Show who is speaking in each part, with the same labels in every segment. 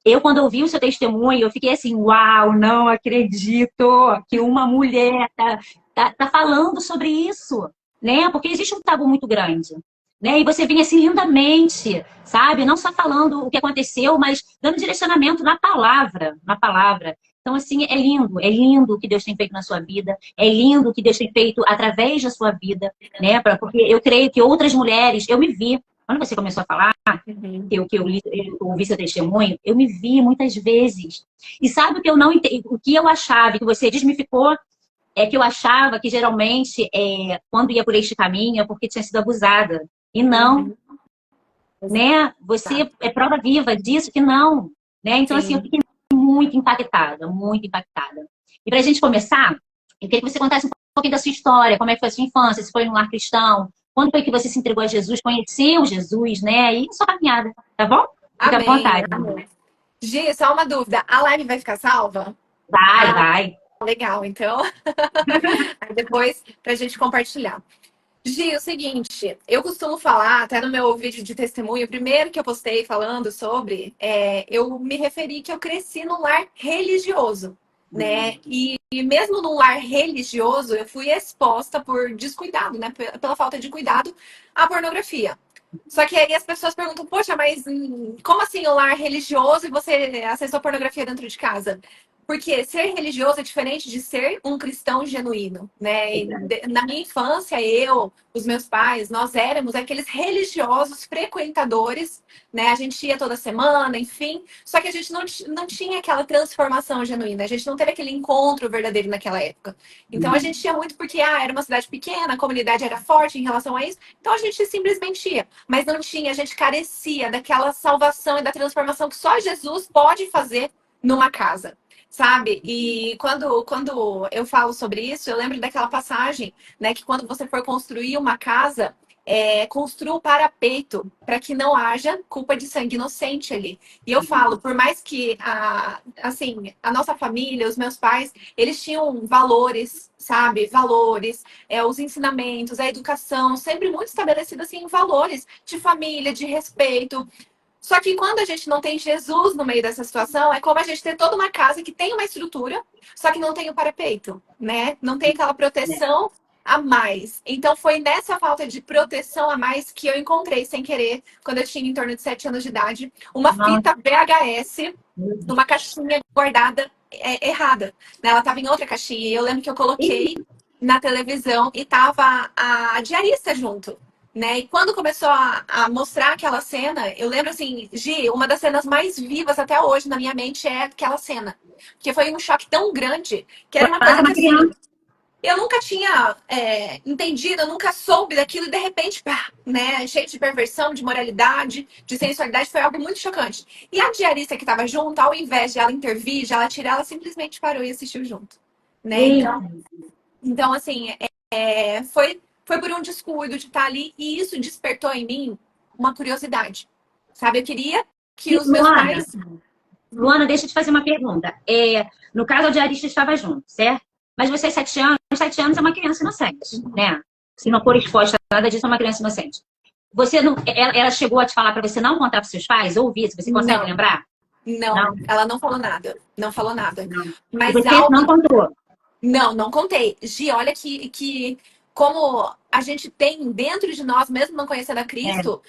Speaker 1: eu, quando ouvi o seu testemunho, eu fiquei assim, uau, não acredito que uma mulher tá falando sobre isso, né? Porque existe um tabu muito grande, né? E você vinha assim lindamente, sabe? Não só falando o que aconteceu, mas dando direcionamento na palavra, na palavra. Então, assim, é lindo o que Deus tem feito na sua vida, é lindo o que Deus tem feito através da sua vida, né? Porque eu creio que outras mulheres, eu me vi, quando você começou a falar,
Speaker 2: Uhum.
Speaker 1: eu ouvi seu testemunho, eu me vi muitas vezes. E sabe o que eu não entendi? O que eu achava, que você desmificou, é que eu achava que geralmente, quando ia por este caminho, é porque tinha sido abusada. E não,
Speaker 2: Uhum.
Speaker 1: né? Você
Speaker 2: Exato.
Speaker 1: é prova viva disso que não, né? Então, assim, eu
Speaker 2: Sim.
Speaker 1: fiquei muito impactada, muito impactada. E para a gente começar, eu queria que você contasse um pouquinho da sua história, como é que foi a sua infância, se foi no lar cristão, quando foi que você se entregou a Jesus, conheceu Jesus, né? E a sua caminhada, tá bom? Fica à
Speaker 2: Amém,
Speaker 1: vontade.
Speaker 2: amém. Gi, só uma dúvida. A live vai ficar salva?
Speaker 1: Vai,
Speaker 2: Ah,
Speaker 1: vai.
Speaker 2: legal. Então, aí depois pra gente compartilhar. Gi, o seguinte, eu costumo falar, até no meu vídeo de testemunho, o primeiro que eu postei falando sobre, eu me referi que eu cresci num lar religioso, né? E mesmo num lar religioso, eu fui exposta por descuidado, né? Pela falta de cuidado, à pornografia. Só que aí as pessoas perguntam, poxa, mas como assim um lar religioso e você acessou pornografia dentro de casa? Porque ser religioso é diferente de ser um cristão genuíno, né? Na minha infância, os meus pais, nós éramos aqueles religiosos frequentadores, né? A gente ia toda semana, enfim. Só que a gente não tinha aquela transformação genuína. A gente não teve aquele encontro verdadeiro naquela época. Então a gente ia muito porque era uma cidade pequena, a comunidade era forte em relação a isso. Então a gente simplesmente ia. Mas não tinha, a gente carecia daquela salvação e da transformação que só Jesus pode fazer numa casa. Sabe? E quando eu falo sobre isso, eu lembro daquela passagem, né? Que quando você for construir uma casa, construa o parapeito para que não haja culpa de sangue inocente ali. E eu falo, por mais que assim, a nossa família, os meus pais, eles tinham valores, sabe? Valores, os ensinamentos, a educação, sempre muito estabelecida assim, em valores de família, de respeito. Só que quando a gente não tem Jesus no meio dessa situação, é como a gente ter toda uma casa que tem uma estrutura, só que não tem o parapeito, né? Não tem aquela proteção a mais. Então foi nessa falta de proteção a mais que eu encontrei, sem querer, quando eu tinha em torno de 7 anos de idade, uma
Speaker 1: Nossa,
Speaker 2: fita VHS numa caixinha guardada errada. Né? Ela estava em outra caixinha. E eu lembro que eu coloquei na televisão e tava a diarista junto. Né? E quando começou a mostrar aquela cena, eu lembro assim, Gi, uma das cenas mais vivas até hoje na minha mente é aquela cena. Porque foi um choque tão grande que era uma
Speaker 1: para
Speaker 2: coisa que
Speaker 1: uma
Speaker 2: assim,
Speaker 1: criança.
Speaker 2: eu nunca tinha entendido, eu nunca soube daquilo, e de repente, pá, né, cheio de perversão, de moralidade, de sensualidade, foi algo muito chocante. E a diarista que estava junto, ao invés de ela intervir, de ela tirar, ela simplesmente parou e assistiu junto. Né?
Speaker 1: Eita,
Speaker 2: Então assim, foi por um descuido de estar ali, e isso despertou em mim uma curiosidade. Sabe, eu queria que os meus
Speaker 1: Luana,
Speaker 2: pais.
Speaker 1: Luana, deixa eu te fazer uma pergunta. No caso, a diarista estava junto, certo? Mas você, 7 anos, 7 anos é uma criança inocente, né? Se não for exposta a nada disso, é uma criança inocente. Você não, ela chegou a te falar para você não contar para seus pais, ouvir, se você consegue
Speaker 2: Não,
Speaker 1: lembrar?
Speaker 2: não,
Speaker 1: Não,
Speaker 2: ela não falou nada. Não falou nada.
Speaker 1: não. E
Speaker 2: Mas
Speaker 1: você
Speaker 2: algo.
Speaker 1: não contou.
Speaker 2: Não, não contei. Gi, olha que como a gente tem dentro de nós, mesmo não conhecendo a
Speaker 1: É,
Speaker 2: Cristo,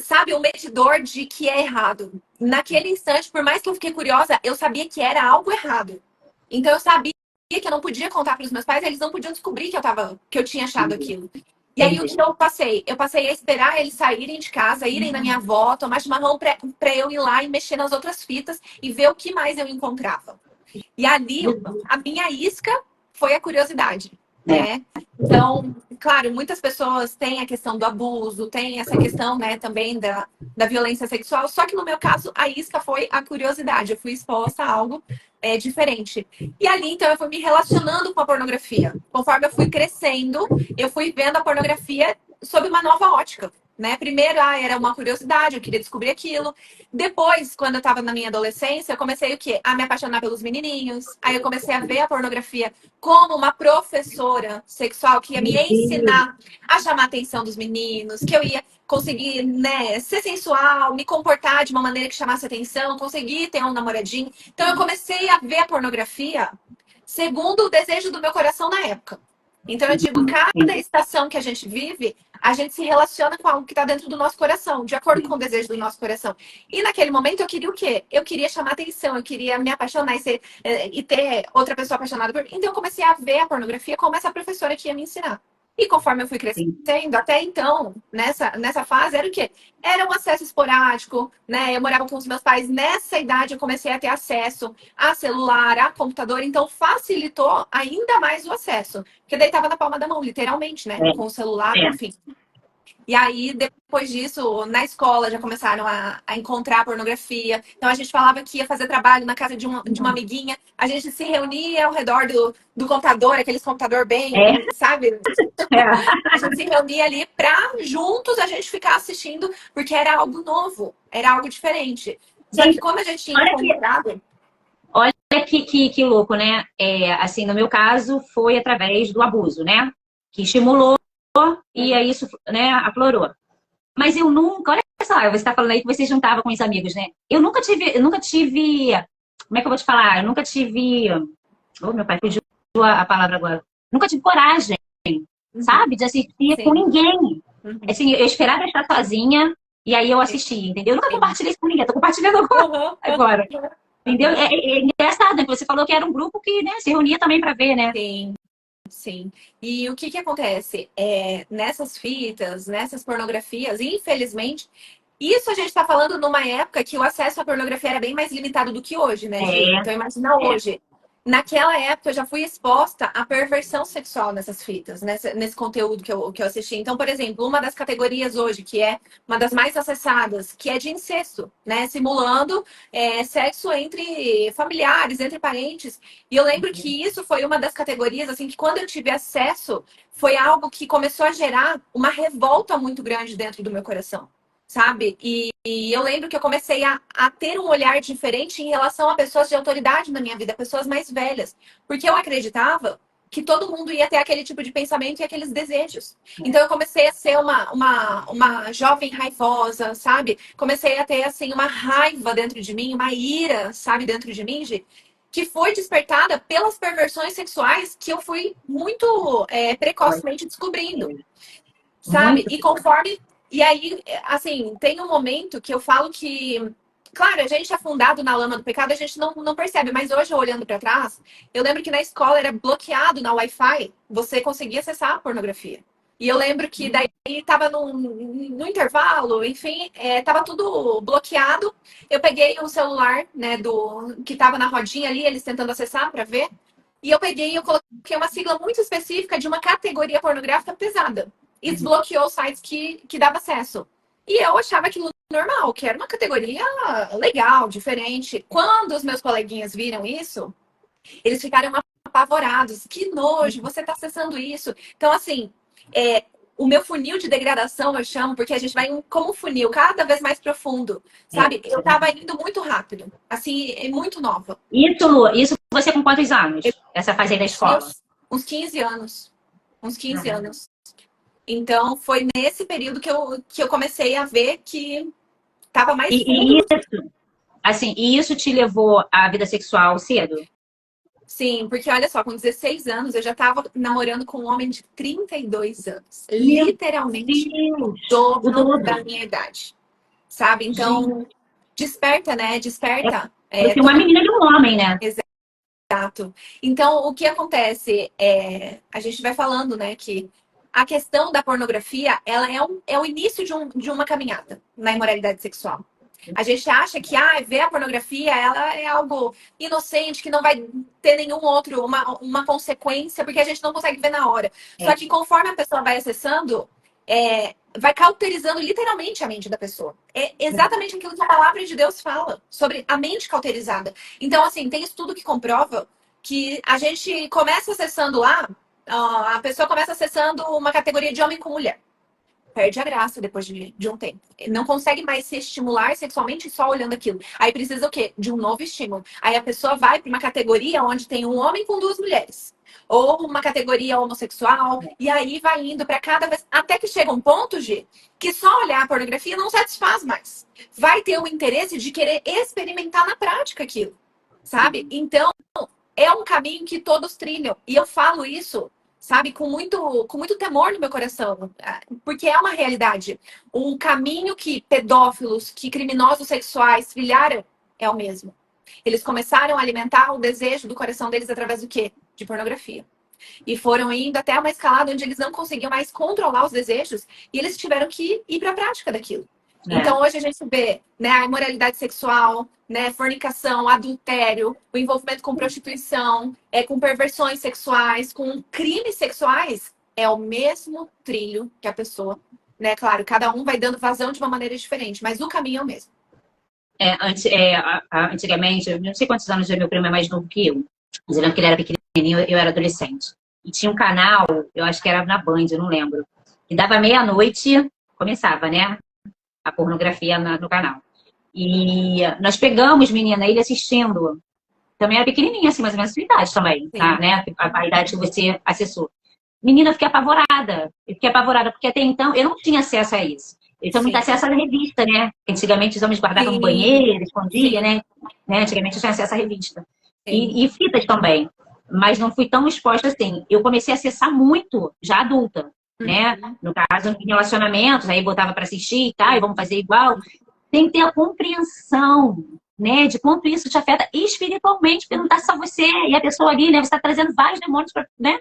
Speaker 2: sabe, um medidor de que é errado. Naquele instante, por mais que eu fiquei curiosa, eu sabia que era algo errado. Então eu sabia que eu não podia contar para os meus pais, eles não podiam descobrir que eu tinha achado aquilo. E aí o
Speaker 1: entendi.
Speaker 2: que eu passei? Eu passei a esperar eles saírem de casa, irem na minha avó, tomar chimarrão para eu ir lá e mexer nas outras fitas e ver o que mais eu encontrava. E ali, a minha isca foi a curiosidade,
Speaker 1: É.
Speaker 2: né? Então, claro, muitas pessoas têm a questão do abuso, tem essa questão, né, também da violência sexual, só que no meu caso, a isca foi a curiosidade. Eu fui exposta a algo diferente. E ali, então, eu fui me relacionando com a pornografia. Conforme eu fui crescendo, eu fui vendo a pornografia sob uma nova ótica. né? Primeiro, era uma curiosidade, eu queria descobrir aquilo. Depois, quando eu estava na minha adolescência, eu comecei o quê? A me apaixonar pelos menininhos. Aí eu comecei a ver a pornografia como uma professora sexual que ia me
Speaker 1: Meu Deus.
Speaker 2: ensinar a chamar a atenção dos meninos, que eu ia conseguir, né, ser sensual, me comportar de uma maneira que chamasse atenção, conseguir ter um namoradinho. Então eu comecei a ver a pornografia segundo o desejo do meu coração na época. Então eu digo, cada estação que a gente vive, a gente se relaciona com algo que está dentro do nosso coração, de acordo com o desejo do nosso coração. E naquele momento eu queria o quê? Eu queria chamar atenção, eu queria me apaixonar e ter outra pessoa apaixonada por mim. Então eu comecei a ver a pornografia como essa professora que ia me ensinar. E conforme eu fui crescendo, até então, nessa fase, era o quê? Era um acesso esporádico, né? Eu morava com os meus pais. Nessa idade, eu comecei a ter acesso a celular, a computador. Então, facilitou ainda mais o acesso. Porque daí tava na palma da mão, literalmente, né? Com o celular,
Speaker 1: É,
Speaker 2: enfim. E aí, depois disso, na escola já começaram a encontrar pornografia. Então, a gente falava que ia fazer trabalho na casa de uma amiguinha. A gente se reunia ao redor do computador, aqueles computador
Speaker 1: é,
Speaker 2: bem, sabe?
Speaker 1: é.
Speaker 2: A gente se reunia ali pra juntos a gente ficar assistindo, porque era algo novo, era algo diferente. Só que
Speaker 1: Gente,
Speaker 2: como a gente tinha
Speaker 1: olha que,
Speaker 2: encontrado.
Speaker 1: olha que louco, né? Assim, no meu caso, foi através do abuso, né? Que estimulou e aí isso, né, aflorou. Mas eu nunca, olha só, você está falando aí que você juntava com os amigos, né? Eu nunca tive, como é que eu vou te falar? Eu nunca tive, oh, meu pai fugiu a palavra agora. Nunca tive coragem,
Speaker 2: Uhum,
Speaker 1: sabe? De assistir com
Speaker 2: sim.
Speaker 1: ninguém.
Speaker 2: Uhum,
Speaker 1: Assim, eu esperava estar sozinha e aí eu
Speaker 2: sim.
Speaker 1: assistia, entendeu? Eu nunca
Speaker 2: Sim.
Speaker 1: compartilhei isso com ninguém, tô compartilhando agora.
Speaker 2: Uhum,
Speaker 1: agora. Entendeu?
Speaker 2: uhum.
Speaker 1: É engraçado, né? Você falou que era um grupo que, né, se reunia também para ver, né?
Speaker 2: Sim. Sim. E o que que acontece? Nessas fitas, nessas pornografias, infelizmente, isso a gente está falando numa época que o acesso à pornografia era bem mais limitado do que hoje, né, Gi?
Speaker 1: É,
Speaker 2: Então imagina
Speaker 1: é.
Speaker 2: hoje. Naquela época eu já fui exposta à perversão sexual nessas fitas, nesse conteúdo que eu assisti. Então, por exemplo, uma das categorias hoje, que é uma das mais acessadas, que é de incesto, né? Simulando sexo entre familiares, entre parentes. E eu lembro que isso foi uma das categorias, assim, que quando eu tive acesso, foi algo que começou a gerar uma revolta muito grande dentro do meu coração, sabe? E eu lembro que eu comecei a ter um olhar diferente em relação a pessoas de autoridade na minha vida, pessoas mais velhas, porque eu acreditava que todo mundo ia ter aquele tipo de pensamento e aqueles desejos. Então eu comecei a ser uma jovem raivosa, sabe? Comecei a ter, assim, uma raiva dentro de mim, uma ira, sabe, dentro de mim, que foi despertada pelas perversões sexuais que eu fui muito precocemente descobrindo, sabe?
Speaker 1: Muito.
Speaker 2: E conforme. E aí, assim, tem um momento que eu falo que. Claro, a gente afundado na lama do pecado, a gente não percebe, mas hoje, olhando para trás, eu lembro que na escola era bloqueado na Wi-Fi, você conseguia acessar a pornografia. E eu lembro que daí estava no intervalo, enfim, estava tudo bloqueado. Eu peguei o celular, né, que estava na rodinha ali, eles tentando acessar para ver. E eu peguei e eu coloquei uma sigla muito específica de uma categoria pornográfica pesada. E desbloqueou sites que dava acesso. E eu achava aquilo normal, que era uma categoria legal, diferente. Quando os meus coleguinhas viram isso, eles ficaram apavorados. Que nojo, você está acessando isso. Então, assim, o meu funil de degradação, eu chamo, porque a gente vai como um funil, cada vez mais profundo, sabe? Eu estava indo muito rápido, assim, muito nova.
Speaker 1: Isso, Lu, isso você com quantos anos? Essa fase aí da
Speaker 2: Eu tinha
Speaker 1: escola?
Speaker 2: uns 15 anos. Uns 15
Speaker 1: Uhum.
Speaker 2: anos. Então, foi nesse período que eu comecei a ver que estava mais fundo
Speaker 1: E
Speaker 2: do que.
Speaker 1: isso, assim, e isso te levou à vida sexual cedo?
Speaker 2: Sim, porque olha só, com 16 anos eu já estava namorando com um homem de 32 anos.
Speaker 1: Meu
Speaker 2: Literalmente
Speaker 1: Deus! O
Speaker 2: dobro da
Speaker 1: dobro.
Speaker 2: minha idade. Sabe?
Speaker 1: Gente,
Speaker 2: Então, desperta, né?
Speaker 1: é
Speaker 2: Desperta.
Speaker 1: você é uma
Speaker 2: Todo.
Speaker 1: menina de um homem, né?
Speaker 2: Exato. Então, o que acontece? A gente vai falando, né, que a questão da pornografia, ela é o início de uma caminhada na imoralidade sexual. A gente acha que ver a pornografia ela é algo inocente, que não vai ter nenhum outro, uma consequência, porque a gente não consegue ver na hora. Só
Speaker 1: É.
Speaker 2: que conforme a pessoa vai acessando, vai cauterizando literalmente a mente da pessoa. É exatamente aquilo que a palavra de Deus fala sobre a mente cauterizada. Então, assim, tem estudo que comprova que a gente começa acessando lá, a pessoa começa acessando uma categoria de homem com mulher. perde a graça depois de um tempo. Não consegue mais se estimular sexualmente só olhando aquilo. Aí precisa o quê? De um novo estímulo. Aí a pessoa vai para uma categoria onde tem um homem com duas mulheres. Ou uma categoria homossexual. E aí vai indo para cada vez. Até que chega um ponto, G, que só olhar a pornografia não satisfaz mais. Vai ter o interesse de querer experimentar na prática aquilo. Sabe? Então, é um caminho que todos trilham. E eu falo isso, sabe, com muito temor no meu coração, porque é uma realidade. Um caminho que pedófilos, que criminosos sexuais trilharam é o mesmo. Eles começaram a alimentar o desejo do coração deles através do quê? De pornografia. E foram indo até uma escalada onde eles não conseguiam mais controlar os desejos e eles tiveram que ir para a prática daquilo. Então, hoje a gente vê, né, a imoralidade sexual, né, fornicação, adultério, o envolvimento com prostituição, com perversões sexuais, com crimes sexuais, é o mesmo trilho que a pessoa, né? Claro, cada um vai dando vazão de uma maneira diferente, mas o caminho é o mesmo.
Speaker 1: Antigamente, eu não sei quantos anos meu primo é mais novo que eu, mas eu lembro que ele era pequenininho, eu era adolescente. E tinha um canal, eu acho que era na Band, eu não lembro, que dava meia-noite, começava, né? A pornografia no canal. E nós pegamos, menina, ele assistindo. Também era pequenininha, assim, mais ou menos a sua idade também, tá? Né? A idade que você acessou. Menina, eu fiquei apavorada. Eu fiquei apavorada, porque até então eu não tinha acesso a isso. Eu tinha muito acesso à revista, né? Antigamente os homens guardavam no banheiro, escondia, né? Antigamente eu tinha acesso à revista. E fitas também. Mas não fui tão exposta assim. Eu comecei a acessar muito, já adulta. Né? No caso, em relacionamentos, aí botava para assistir e tal, e vamos fazer igual. Tem que ter a compreensão, né, de quanto isso te afeta espiritualmente, porque não está só você e a pessoa ali, né? Você está trazendo vários demônios, né?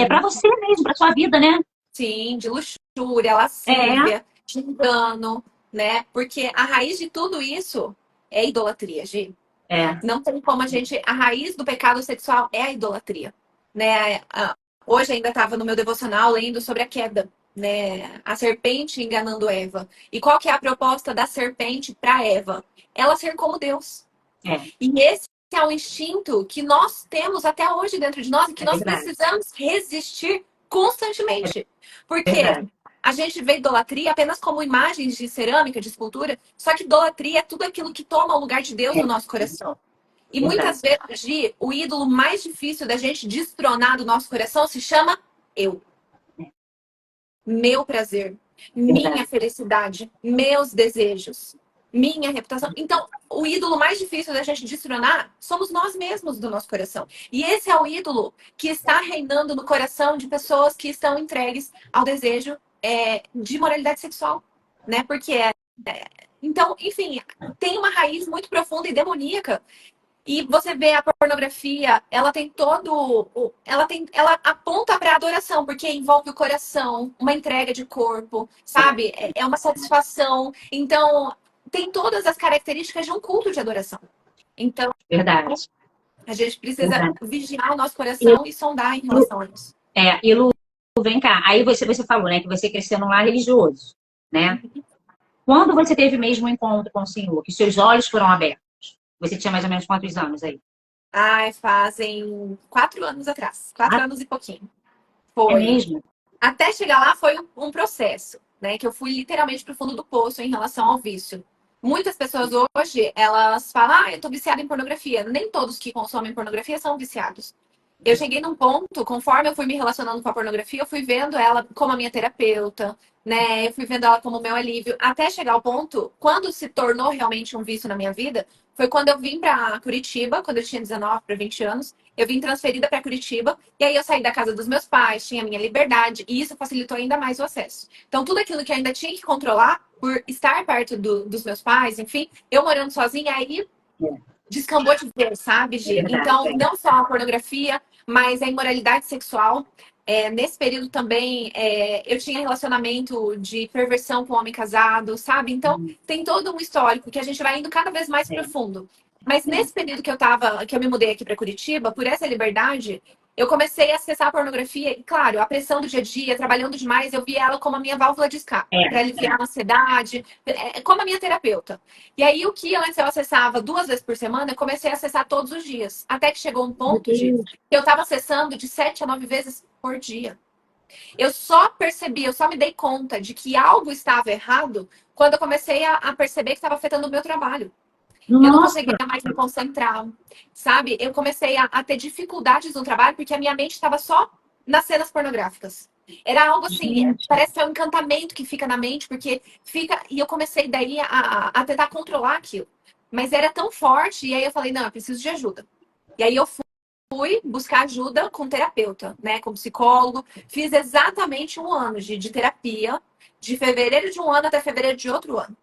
Speaker 1: Para você mesmo, para sua vida, né?
Speaker 2: Sim, de luxúria, lascívia, de engano, né? Porque a raiz de tudo isso é idolatria, Gi. Não tem como a raiz do pecado sexual é a idolatria, né? Hoje ainda estava no meu devocional lendo sobre a queda, né? A serpente enganando Eva. E qual que é a proposta da serpente para Eva? Ela ser como Deus. E esse é o instinto que nós temos até hoje dentro de nós e que nós precisamos resistir constantemente. Porque a gente vê idolatria apenas como imagens de cerâmica, de escultura, só que idolatria é tudo aquilo que toma o lugar de Deus no nosso coração. E muitas vezes, Gi, o ídolo mais difícil da gente destronar do nosso coração se chama eu. Meu prazer, minha felicidade, meus desejos, minha reputação. Então, o ídolo mais difícil da gente destronar somos nós mesmos do nosso coração. E esse é o ídolo que está reinando no coração de pessoas que estão entregues ao desejo de moralidade sexual, né? Porque então, enfim, tem uma raiz muito profunda e demoníaca. E você vê a pornografia, ela tem ela aponta para a adoração, porque envolve o coração, uma entrega de corpo, sabe? É uma satisfação. Então, tem todas as características de um culto de adoração. Então, a gente precisa vigiar o nosso coração e sondar em relação a isso.
Speaker 1: E Lu, vem cá. Aí você falou, né, que você cresceu num lar religioso, né? Quando você teve mesmo um encontro com o Senhor, que seus olhos foram abertos? Você tinha mais ou menos quantos anos aí?
Speaker 2: Fazem 4 anos atrás. 4 anos e pouquinho.
Speaker 1: Foi. É mesmo?
Speaker 2: Até chegar lá foi um processo, né? Que eu fui literalmente pro fundo do poço em relação ao vício. Muitas pessoas hoje, elas falam, eu tô viciada em pornografia. Nem todos que consomem pornografia são viciados. Eu cheguei num ponto, conforme eu fui me relacionando com a pornografia, eu fui vendo ela como a minha terapeuta, né? Eu fui vendo ela como meu alívio, até chegar ao ponto, quando se tornou realmente um vício na minha vida, foi quando eu vim para Curitiba, quando eu tinha 19 para 20 anos, eu vim transferida para Curitiba, e aí eu saí da casa dos meus pais, tinha minha liberdade, e isso facilitou ainda mais o acesso. Então, tudo aquilo que eu ainda tinha que controlar, por estar perto dos meus pais, enfim, eu morando sozinha, aí descambou de vez, sabe, Gi? Então, não só a pornografia, mas a imoralidade sexual. Nesse período também, eu tinha relacionamento de perversão com homem casado, sabe? Então, tem todo um histórico que a gente vai indo cada vez mais profundo. Mas nesse período que eu me mudei aqui para Curitiba, por essa liberdade, eu comecei a acessar a pornografia e, claro, a pressão do dia a dia, trabalhando demais, eu vi ela como a minha válvula de escape, para aliviar a ansiedade, como a minha terapeuta. E aí, o que antes eu acessava 2 vezes por semana, eu comecei a acessar todos os dias. Até que chegou um ponto, que eu estava acessando de 7 a 9 vezes por dia. Eu só percebi, eu só me dei conta de que algo estava errado quando eu comecei a perceber que estava afetando o meu trabalho. Eu não
Speaker 1: Nossa,
Speaker 2: conseguia mais me concentrar, sabe? Eu comecei a ter dificuldades no trabalho porque a minha mente estava só nas cenas pornográficas. Era algo assim,
Speaker 1: gente.
Speaker 2: parece que é um encantamento que fica na mente, porque fica. E eu comecei daí a tentar controlar aquilo. Mas era tão forte, e aí eu falei, não, eu preciso de ajuda. E aí eu fui buscar ajuda com terapeuta, né? Com psicólogo. Fiz exatamente um ano de terapia, de fevereiro de um ano até fevereiro de outro ano.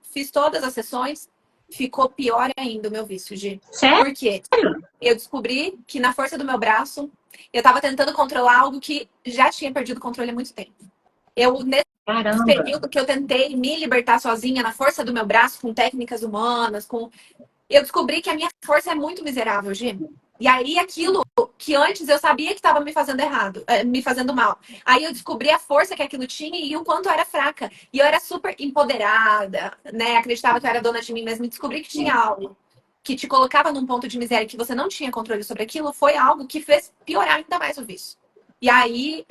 Speaker 2: Fiz todas as sessões, ficou pior ainda o meu vício, Gi.
Speaker 1: Sério?
Speaker 2: Por quê? Eu descobri que na força do meu braço, eu estava tentando controlar algo que já tinha perdido o controle há muito tempo. Nesse
Speaker 1: Caramba.
Speaker 2: período que eu tentei me libertar sozinha na força do meu braço, com técnicas humanas, eu descobri que a minha força é muito miserável, Gi. E aí aquilo que antes eu sabia que estava me fazendo errado, me fazendo mal. Aí eu descobri a força que aquilo tinha e o quanto eu era fraca. E eu era super empoderada, né? Acreditava que eu era dona de mim mesma e descobri que tinha algo que te colocava num ponto de miséria que você não tinha controle sobre aquilo, foi algo que fez piorar ainda mais o vício. E aí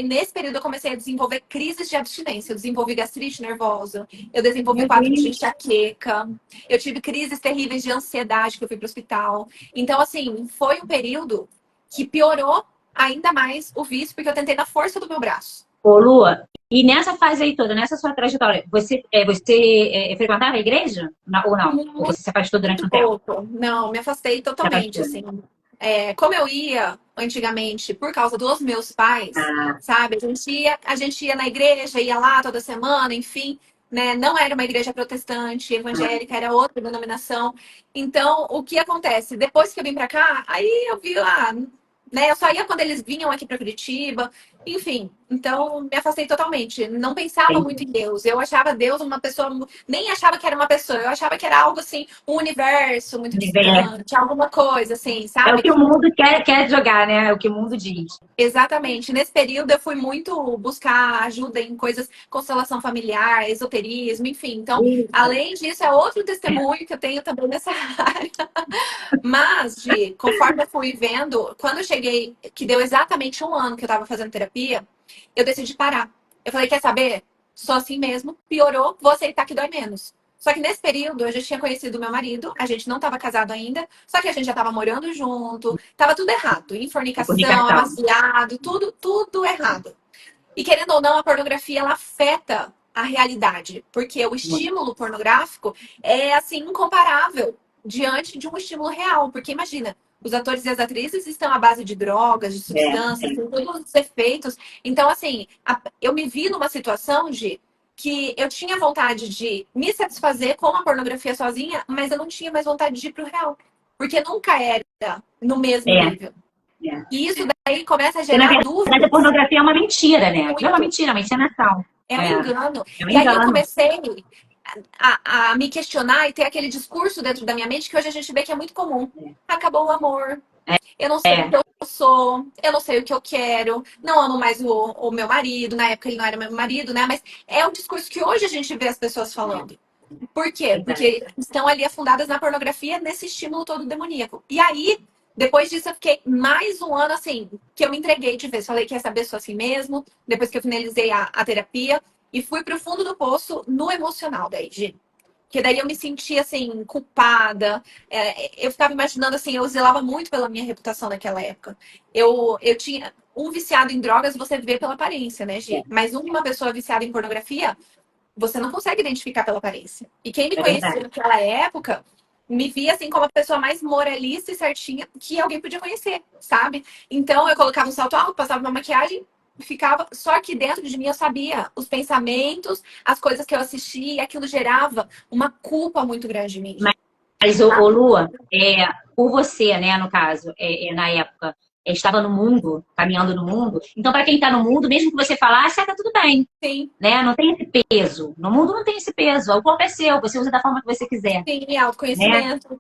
Speaker 2: nesse período eu comecei a desenvolver crises de abstinência. Eu desenvolvi gastrite nervosa, eu desenvolvi
Speaker 1: Meu
Speaker 2: quadro de
Speaker 1: Deus.
Speaker 2: enxaqueca, eu tive crises terríveis de ansiedade que eu fui para o hospital. Então, assim, foi um período que piorou ainda mais o vício, porque eu tentei na força do meu braço.
Speaker 1: Ô, Lua, e nessa fase aí toda, nessa sua trajetória, você frequentava a igreja? Ou não? Ou você se afastou durante
Speaker 2: Muito
Speaker 1: um tempo?
Speaker 2: pouco. Não, me afastei
Speaker 1: Se
Speaker 2: totalmente,
Speaker 1: afastou.
Speaker 2: assim. Como eu ia antigamente por causa dos meus pais,
Speaker 1: Ah,
Speaker 2: sabe? A gente ia na igreja, ia lá toda semana, enfim, né? Não era uma igreja protestante, evangélica, era outra denominação. Então, o que acontece? Depois que eu vim pra cá, aí eu vi lá, né? Eu só ia quando eles vinham aqui pra Curitiba, enfim. Então, me afastei totalmente. Não pensava muito
Speaker 1: entendi.
Speaker 2: em Deus. Eu achava Deus uma pessoa, nem achava que era uma pessoa, eu achava que era algo assim, um universo muito
Speaker 1: Universo.
Speaker 2: distante, alguma coisa assim,
Speaker 1: É o
Speaker 2: sabe?
Speaker 1: que o mundo quer jogar, né? É o que o mundo diz.
Speaker 2: Exatamente. Nesse período eu fui muito buscar ajuda em coisas, constelação familiar, esoterismo, enfim. Então,
Speaker 1: Isso.
Speaker 2: além disso, é outro testemunho que eu tenho também nessa área. Mas, conforme eu fui vendo, quando eu cheguei, que deu exatamente um ano que eu estava fazendo terapia, eu decidi parar. Eu falei, quer saber? Sou assim mesmo, piorou, vou aceitar que dói menos. Só que nesse período eu já tinha conhecido meu marido, a gente não estava casado ainda, só que a gente já estava morando junto, estava tudo errado, em
Speaker 1: A
Speaker 2: fornicação,
Speaker 1: comunicação.
Speaker 2: amaciado, tudo errado. E querendo ou não, a pornografia ela afeta a realidade, porque o estímulo pornográfico é assim incomparável diante de um estímulo real, porque imagina, os atores e as atrizes estão à base de drogas, de
Speaker 1: É,
Speaker 2: substâncias, tem todos os efeitos. Então, assim, eu me vi numa situação de que eu tinha vontade de me satisfazer com a pornografia sozinha, mas eu não tinha mais vontade de ir pro real, porque nunca era no mesmo
Speaker 1: é,
Speaker 2: nível.
Speaker 1: é.
Speaker 2: E isso daí começa a
Speaker 1: Porque, na
Speaker 2: gerar
Speaker 1: verdade, a
Speaker 2: dúvidas
Speaker 1: pornografia é uma mentira, né? Aquilo é uma
Speaker 2: muito.
Speaker 1: mentira, uma encenação.
Speaker 2: É um
Speaker 1: É,
Speaker 2: engano.
Speaker 1: é um
Speaker 2: E aí eu
Speaker 1: engano.
Speaker 2: comecei a me questionar e ter aquele discurso dentro da minha mente que hoje a gente vê que é muito comum. Acabou o amor. Eu não sei o que
Speaker 1: É,
Speaker 2: eu sou, eu não sei o que eu quero, não amo mais o meu marido, na época ele não era meu marido, né? Mas é um discurso que hoje a gente vê as pessoas falando. Por quê?
Speaker 1: verdade.
Speaker 2: Porque estão ali afundadas na pornografia, nesse estímulo todo demoníaco. E aí, depois disso, eu fiquei mais um ano assim, que eu me entreguei de vez. Falei que ia saber só assim mesmo, depois que eu finalizei a terapia, e fui pro fundo do poço no emocional daí, Gi. Porque daí eu me sentia assim, culpada. Eu ficava imaginando assim, eu zelava muito pela minha reputação naquela época. Eu tinha. Um viciado em drogas você vê pela aparência, né, Gi? Mas uma pessoa viciada em pornografia, você não consegue identificar pela aparência. E quem me
Speaker 1: É
Speaker 2: conhecia
Speaker 1: verdade.
Speaker 2: naquela época me via assim como a pessoa mais moralista e certinha que alguém podia conhecer, sabe? Então eu colocava um salto alto, passava uma maquiagem, ficava. Só que dentro de mim eu sabia os pensamentos, as coisas que eu assistia, e aquilo gerava uma culpa muito grande em mim,
Speaker 1: Mas, ô,
Speaker 2: sabe?
Speaker 1: Lua, por você, né, no caso, na época, estava no mundo, caminhando no mundo. Então, para quem está no mundo, mesmo que você falasse, tá tudo bem,
Speaker 2: Sim,
Speaker 1: né? Não tem esse peso. No mundo não tem esse peso. O corpo é seu, você usa da forma que você quiser,
Speaker 2: sim,
Speaker 1: né?
Speaker 2: autoconhecimento.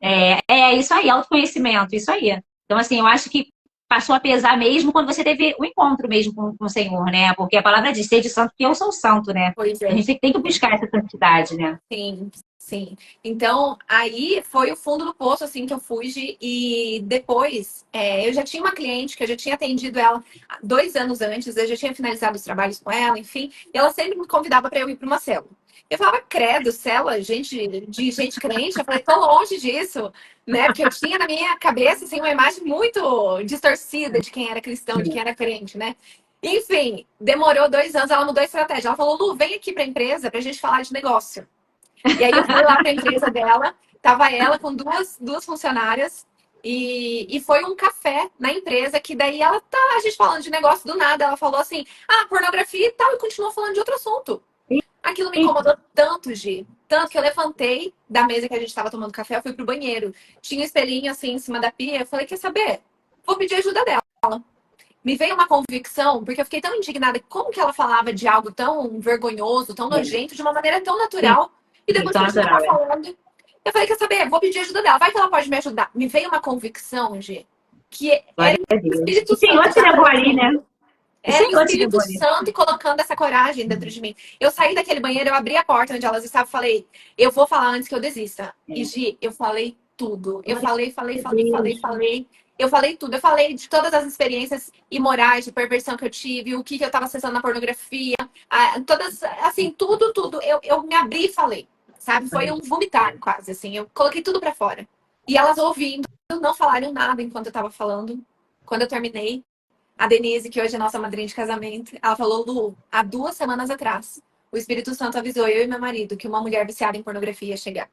Speaker 1: É isso aí, autoconhecimento, isso aí. Então, assim, eu acho que passou a pesar mesmo quando você teve o encontro mesmo com o Senhor, né? Porque a palavra diz, sede santo, que eu sou santo, né?
Speaker 2: Pois
Speaker 1: A
Speaker 2: é.
Speaker 1: gente tem que buscar essa santidade, né?
Speaker 2: Sim, sim. Então, aí foi o fundo do poço, assim, que eu fui. E depois, eu já tinha uma cliente que eu já tinha atendido ela 2 anos antes, eu já tinha finalizado os trabalhos com ela, enfim. E ela sempre me convidava para eu ir para uma célula. Eu falava, credo, célula, de gente crente. Eu falei, tô longe disso, né? Porque eu tinha na minha cabeça, assim, uma imagem muito distorcida de quem era cristão, de quem era crente, né? Enfim, demorou 2 anos, ela mudou a estratégia. Ela falou, Lu, vem aqui para a empresa para a gente falar de negócio. E aí eu fui lá para a empresa dela, tava ela com duas funcionárias, e foi um café na empresa, que daí a gente falando de negócio do nada, ela falou assim, pornografia e tal, e continuou falando de outro assunto. Aquilo me incomodou tanto, Gi, tanto que eu levantei da mesa que a gente estava tomando café, eu fui pro banheiro. Tinha um espelhinho assim em cima da pia, eu falei, quer saber? Vou pedir ajuda dela. Me veio uma convicção, porque eu fiquei tão indignada, como que ela falava de algo tão vergonhoso, tão nojento, de uma maneira tão
Speaker 1: Sim,
Speaker 2: natural, e depois
Speaker 1: então
Speaker 2: continuava
Speaker 1: natural, é.
Speaker 2: falando. Eu falei, quer saber? Vou pedir ajuda dela, vai que ela pode me ajudar. Me veio uma convicção, G, que
Speaker 1: Glória
Speaker 2: era
Speaker 1: a
Speaker 2: o
Speaker 1: Deus. O
Speaker 2: Espírito
Speaker 1: Senhor
Speaker 2: Santo
Speaker 1: te levou ali, né?
Speaker 2: trabalhando.
Speaker 1: O
Speaker 2: Era o
Speaker 1: Senhor te
Speaker 2: Espírito
Speaker 1: levou ali.
Speaker 2: Santo colocando essa coragem dentro de mim. Eu saí daquele banheiro, eu abri a porta onde elas estavam e falei, eu vou falar antes que eu desista. E, Gi, eu falei tudo. Eu falei, falei,
Speaker 1: Glória a
Speaker 2: falei, falei,
Speaker 1: Deus.
Speaker 2: falei. Eu falei tudo. Eu falei de todas as experiências imorais, de perversão que eu tive, o que eu estava acessando na pornografia, todas, assim, tudo, tudo. Eu me abri e falei, sabe? Foi um vomitar quase, assim. Eu coloquei tudo para fora. E elas ouvindo, não falaram nada enquanto eu estava falando. Quando eu terminei, a Denise, que hoje é nossa madrinha de casamento, ela falou, Lu, há 2 semanas atrás, o Espírito Santo avisou eu e meu marido que uma mulher viciada em pornografia ia chegar.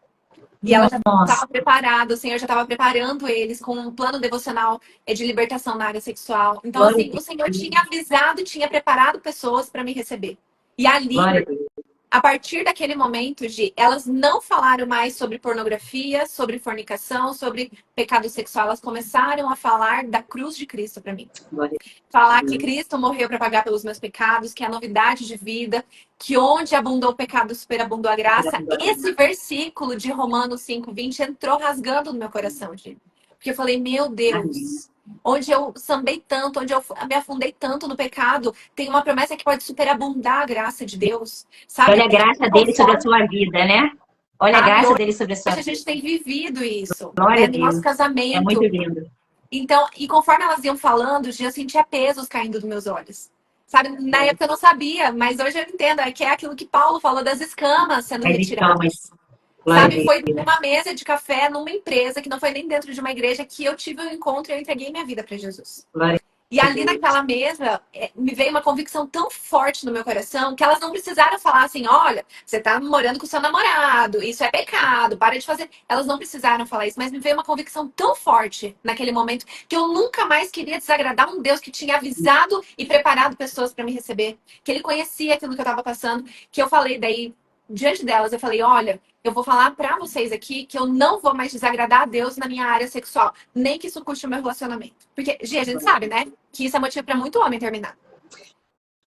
Speaker 2: E ela já
Speaker 1: Nossa,
Speaker 2: estava preparada, o Senhor já estava preparando eles com um plano devocional de libertação na área sexual. Então,
Speaker 1: glória a
Speaker 2: assim, o
Speaker 1: Deus.
Speaker 2: Senhor tinha avisado, tinha preparado pessoas para me receber. E ali,
Speaker 1: Glória a Deus.
Speaker 2: a partir daquele momento, Gi, elas não falaram mais sobre pornografia, sobre fornicação, sobre pecado sexual. Elas começaram a falar da cruz de Cristo para mim.
Speaker 1: Glória
Speaker 2: Falar
Speaker 1: a
Speaker 2: que
Speaker 1: Deus.
Speaker 2: Cristo morreu para pagar pelos meus pecados, que é a novidade de vida, que onde abundou o pecado, superabundou a graça. Esse versículo de Romanos 5:20 entrou rasgando no meu coração, gente. Porque eu falei, meu
Speaker 1: Amém.
Speaker 2: Deus, onde eu sambei tanto, onde eu me afundei tanto no pecado, tem uma promessa que pode superabundar a graça de Deus, sabe?
Speaker 1: Olha a graça
Speaker 2: E
Speaker 1: dele sobre a
Speaker 2: conforme,
Speaker 1: sua vida, né? Olha a
Speaker 2: sabe,
Speaker 1: graça
Speaker 2: hoje
Speaker 1: dele sobre a sua
Speaker 2: a gente
Speaker 1: vida.
Speaker 2: tem vivido isso,
Speaker 1: Glória
Speaker 2: né?
Speaker 1: a
Speaker 2: No nosso
Speaker 1: Deus. É muito
Speaker 2: casamento,
Speaker 1: lindo.
Speaker 2: então, e conforme elas iam falando, eu sentia pesos caindo dos meus olhos. Sabe, na época eu não sabia, mas hoje eu entendo, é que é aquilo que Paulo falou das escamas sendo
Speaker 1: As escamas.
Speaker 2: retiradas.
Speaker 1: Glória a
Speaker 2: Sabe,
Speaker 1: Deus.
Speaker 2: foi numa mesa de café, numa empresa, que não foi nem dentro de uma igreja, que eu tive um encontro e eu entreguei minha vida para Jesus.
Speaker 1: Glória
Speaker 2: E
Speaker 1: a
Speaker 2: ali
Speaker 1: Deus.
Speaker 2: naquela mesa, me veio uma convicção tão forte no meu coração que elas não precisaram falar assim: olha, você tá morando com seu namorado, isso é pecado, para de fazer. Elas não precisaram falar isso, mas me veio uma convicção tão forte naquele momento que eu nunca mais queria desagradar um Deus que tinha avisado e preparado pessoas para me receber, que ele conhecia aquilo que eu estava passando, que eu falei daí. Diante delas, eu falei: olha, eu vou falar para vocês aqui que eu não vou mais desagradar a Deus na minha área sexual, nem que isso custe o meu relacionamento. Porque, Gi, a gente sabe, né? Que isso é motivo para muito homem terminar.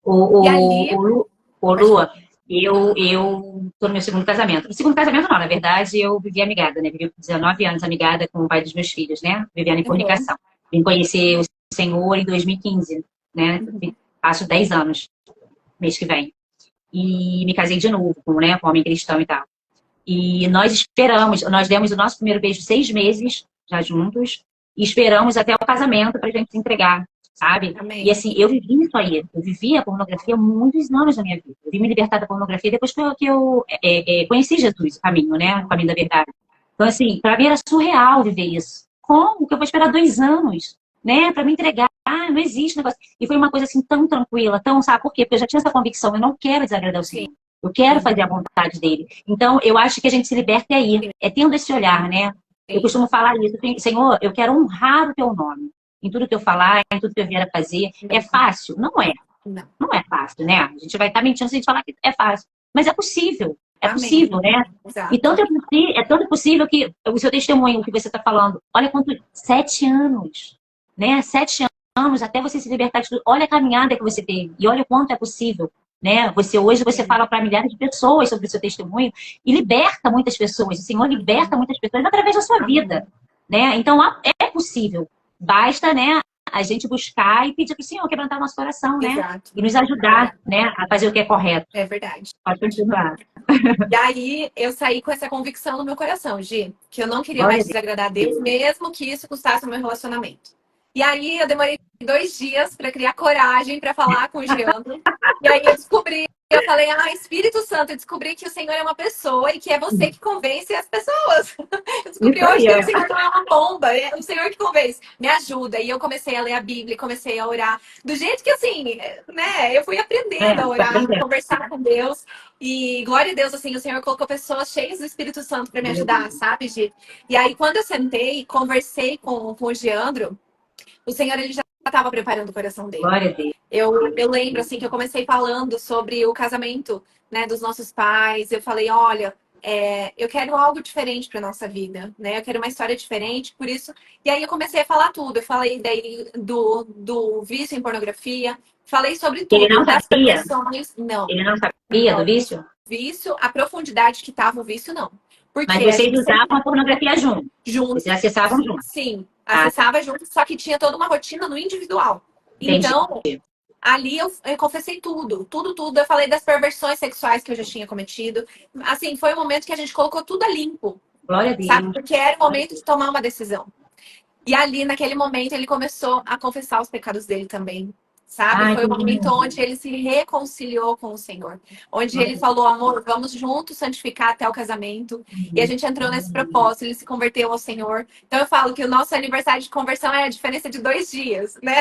Speaker 1: O,
Speaker 2: E
Speaker 1: o,
Speaker 2: ali,
Speaker 1: o, Lu- o
Speaker 2: pode falar.
Speaker 1: Lua, eu tô no meu segundo casamento. No segundo casamento, não, na verdade, eu vivi amigada, né? Vivi 19 anos amigada com o pai dos meus filhos, né? Vivendo em
Speaker 2: Uhum,
Speaker 1: fornicação. Vim conhecer o Senhor em 2015, né?
Speaker 2: uhum.
Speaker 1: Faço 10 anos, mês que vem. E me casei de novo, né? Com um homem cristão e tal. E nós esperamos, nós demos o nosso primeiro beijo 6 meses já juntos, e esperamos até o casamento para a gente se entregar, sabe? E
Speaker 2: Amém.
Speaker 1: assim, eu vivi isso aí, eu vivi a pornografia muitos anos da minha vida. Eu vim me libertar da pornografia depois que eu conheci Jesus, o caminho da verdade. Então, assim, para mim era surreal viver isso. Como que eu vou esperar 2 anos, né, para me entregar? Não existe negócio. E foi uma coisa assim tão tranquila, tão, sabe por quê? Porque eu já tinha essa convicção, eu não quero desagradar o
Speaker 2: Sim,
Speaker 1: Senhor. Eu quero
Speaker 2: sim,
Speaker 1: fazer a vontade dele. Então, eu acho que a gente se liberta aí, é tendo esse olhar, né? Eu
Speaker 2: sim.
Speaker 1: costumo falar isso, Senhor, eu quero honrar o teu nome. Em tudo que eu falar, em tudo que eu vier a fazer. É
Speaker 2: Não,
Speaker 1: fácil? Não é.
Speaker 2: não.
Speaker 1: Não é fácil, né? A gente vai estar mentindo se a gente falar que é fácil. Mas é possível. É
Speaker 2: Amém.
Speaker 1: possível, né? E
Speaker 2: Exato.
Speaker 1: é tanto possível que o seu testemunho, o que você está falando, olha quanto, 7 anos, né? 7 anos até você se libertar de tudo. Olha a caminhada que você teve e olha o quanto é possível, né? Hoje você
Speaker 2: Sim.
Speaker 1: fala para milhares de pessoas sobre o seu testemunho e liberta muitas pessoas. O Senhor liberta muitas pessoas através da sua
Speaker 2: Amém.
Speaker 1: vida, né? Então é possível. Basta, né? A gente buscar e pedir para o Senhor quebrantar o nosso coração, né?
Speaker 2: Exato.
Speaker 1: E nos ajudar, né? A fazer o que é correto.
Speaker 2: É verdade.
Speaker 1: Pode continuar.
Speaker 2: E aí eu saí com essa convicção no meu coração, Gi, que eu não queria
Speaker 1: Glória
Speaker 2: mais
Speaker 1: a Deus.
Speaker 2: desagradar a Deus, mesmo que isso custasse o meu relacionamento. E aí eu demorei 2 dias para criar coragem para falar com o Giandro. E aí eu falei, Espírito Santo, eu descobri que o Senhor é uma pessoa e que é você que convence as pessoas. Eu descobri
Speaker 1: Isso aí,
Speaker 2: hoje que o Senhor não é uma bomba, é o Senhor que convence. Me ajuda. E eu comecei a ler a Bíblia, comecei a orar. Do jeito que, assim, né, eu fui aprendendo a orar, a conversar com Deus. E glória a Deus, assim, o Senhor colocou pessoas cheias do Espírito Santo para me ajudar, sabe, Gi? E aí, quando eu sentei, conversei com o Giandro, o Senhor, ele já estava preparando o coração dele.
Speaker 1: Glória a Deus.
Speaker 2: Eu lembro, assim, que eu comecei falando sobre o casamento, né, dos nossos pais. Eu falei, olha, eu quero algo diferente para nossa vida, né? Eu quero uma história diferente, por isso... E aí eu comecei a falar tudo. Eu falei daí do vício em pornografia, falei sobre tudo.
Speaker 1: Ele não
Speaker 2: Das
Speaker 1: sabia?
Speaker 2: perversões, não.
Speaker 1: Ele não sabia do vício?
Speaker 2: Vício, a profundidade que estava o vício, não. Porque
Speaker 1: Mas
Speaker 2: a
Speaker 1: vocês
Speaker 2: gente
Speaker 1: usavam a pornografia junto?
Speaker 2: junto,
Speaker 1: Vocês acessavam junto?
Speaker 2: sim,
Speaker 1: Ah,
Speaker 2: acessava junto, só que tinha toda uma rotina no individual.
Speaker 1: entendi.
Speaker 2: Então, ali eu confessei tudo, tudo, tudo. Eu falei das perversões sexuais que eu já tinha cometido. Assim, foi um momento que a gente colocou tudo a limpo,
Speaker 1: Glória a Deus.
Speaker 2: sabe? Porque era o momento de tomar uma decisão. E ali, naquele momento, ele começou a confessar os pecados dele também, sabe?
Speaker 1: Ai,
Speaker 2: Foi o
Speaker 1: que
Speaker 2: momento
Speaker 1: lindo.
Speaker 2: onde ele se reconciliou com o Senhor. Onde ele falou, amor, vamos juntos santificar até o casamento. E a gente entrou nesse propósito, ele se converteu ao Senhor. Então eu falo que o nosso aniversário de conversão é a diferença de 2 dias, né?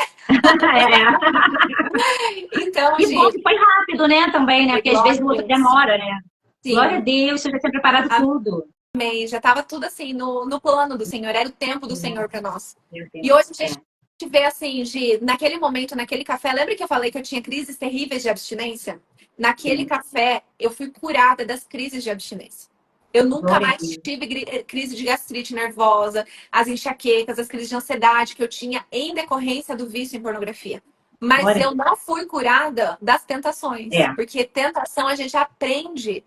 Speaker 2: Então,
Speaker 1: Que bom
Speaker 2: gente,
Speaker 1: que foi rápido, né, também, né? Porque às vezes o outro demora, né? Glória a
Speaker 2: sim.
Speaker 1: Deus, você já tinha preparado tudo.
Speaker 2: Amém. Já estava tudo assim no plano do Senhor, era o tempo do Senhor para nós.
Speaker 1: Meu Deus.
Speaker 2: E hoje a gente vê assim, Gi, naquele momento, naquele café, lembra que eu falei que eu tinha crises terríveis de abstinência? Naquele café, eu fui curada das crises de abstinência. Eu nunca
Speaker 1: Glória a
Speaker 2: mais
Speaker 1: Deus.
Speaker 2: tive crise de gastrite nervosa, as enxaquecas, as crises de ansiedade que eu tinha em decorrência do vício em pornografia. Mas
Speaker 1: Glória a
Speaker 2: eu não fui curada das tentações,
Speaker 1: É.
Speaker 2: porque tentação a gente aprende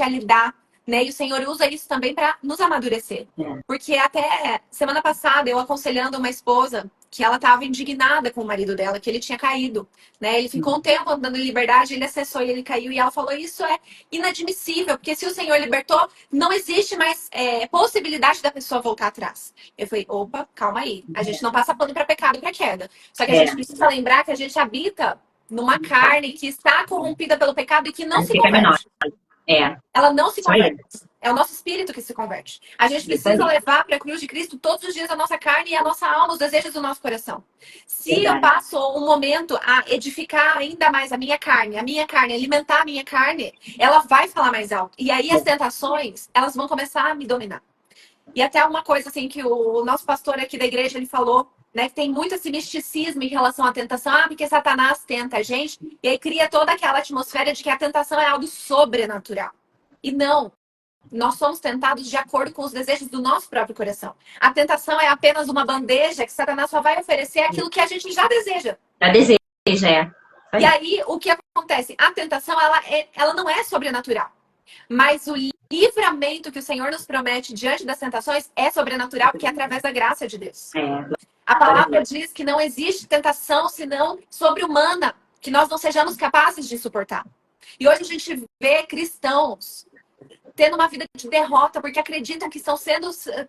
Speaker 2: a lidar, né? E o Senhor usa isso também para nos amadurecer.
Speaker 1: É.
Speaker 2: Porque até semana passada, eu aconselhando uma esposa que ela estava indignada com o marido dela, que ele tinha caído, né? Ele ficou um tempo andando em liberdade, ele acessou e ele caiu. E ela falou, isso é inadmissível, porque se o Senhor libertou, não existe mais possibilidade da pessoa voltar atrás. Eu falei, opa, calma aí. A gente não passa pano para pecado e para queda. Só que a gente precisa lembrar que a gente habita numa carne que está corrompida pelo pecado e que não se converte. Ela não se converte. É o nosso espírito que se converte. A gente precisa levar para a cruz de Cristo todos os dias a nossa carne e a nossa alma, os desejos do nosso coração. Se eu passo um momento a edificar ainda mais a minha carne, alimentar a minha carne, ela vai falar mais alto. E aí as tentações, elas vão começar a me dominar. E até uma coisa assim que o nosso pastor aqui da igreja, ele falou, né, que tem muito esse misticismo em relação à tentação, porque Satanás tenta a gente, e aí cria toda aquela atmosfera de que a tentação é algo sobrenatural. E não, nós somos tentados de acordo com os desejos do nosso próprio coração. A tentação é apenas uma bandeja que Satanás só vai oferecer aquilo que a gente já deseja.
Speaker 1: Já deseja,
Speaker 2: E aí, o que acontece? A tentação, ela não é sobrenatural. Mas o livramento que o Senhor nos promete diante das tentações é sobrenatural, porque é através da graça de Deus. A palavra diz que não existe tentação senão sobre-humana, que nós não sejamos capazes de suportar. E hoje a gente vê cristãos tendo uma vida de derrota porque acreditam que estão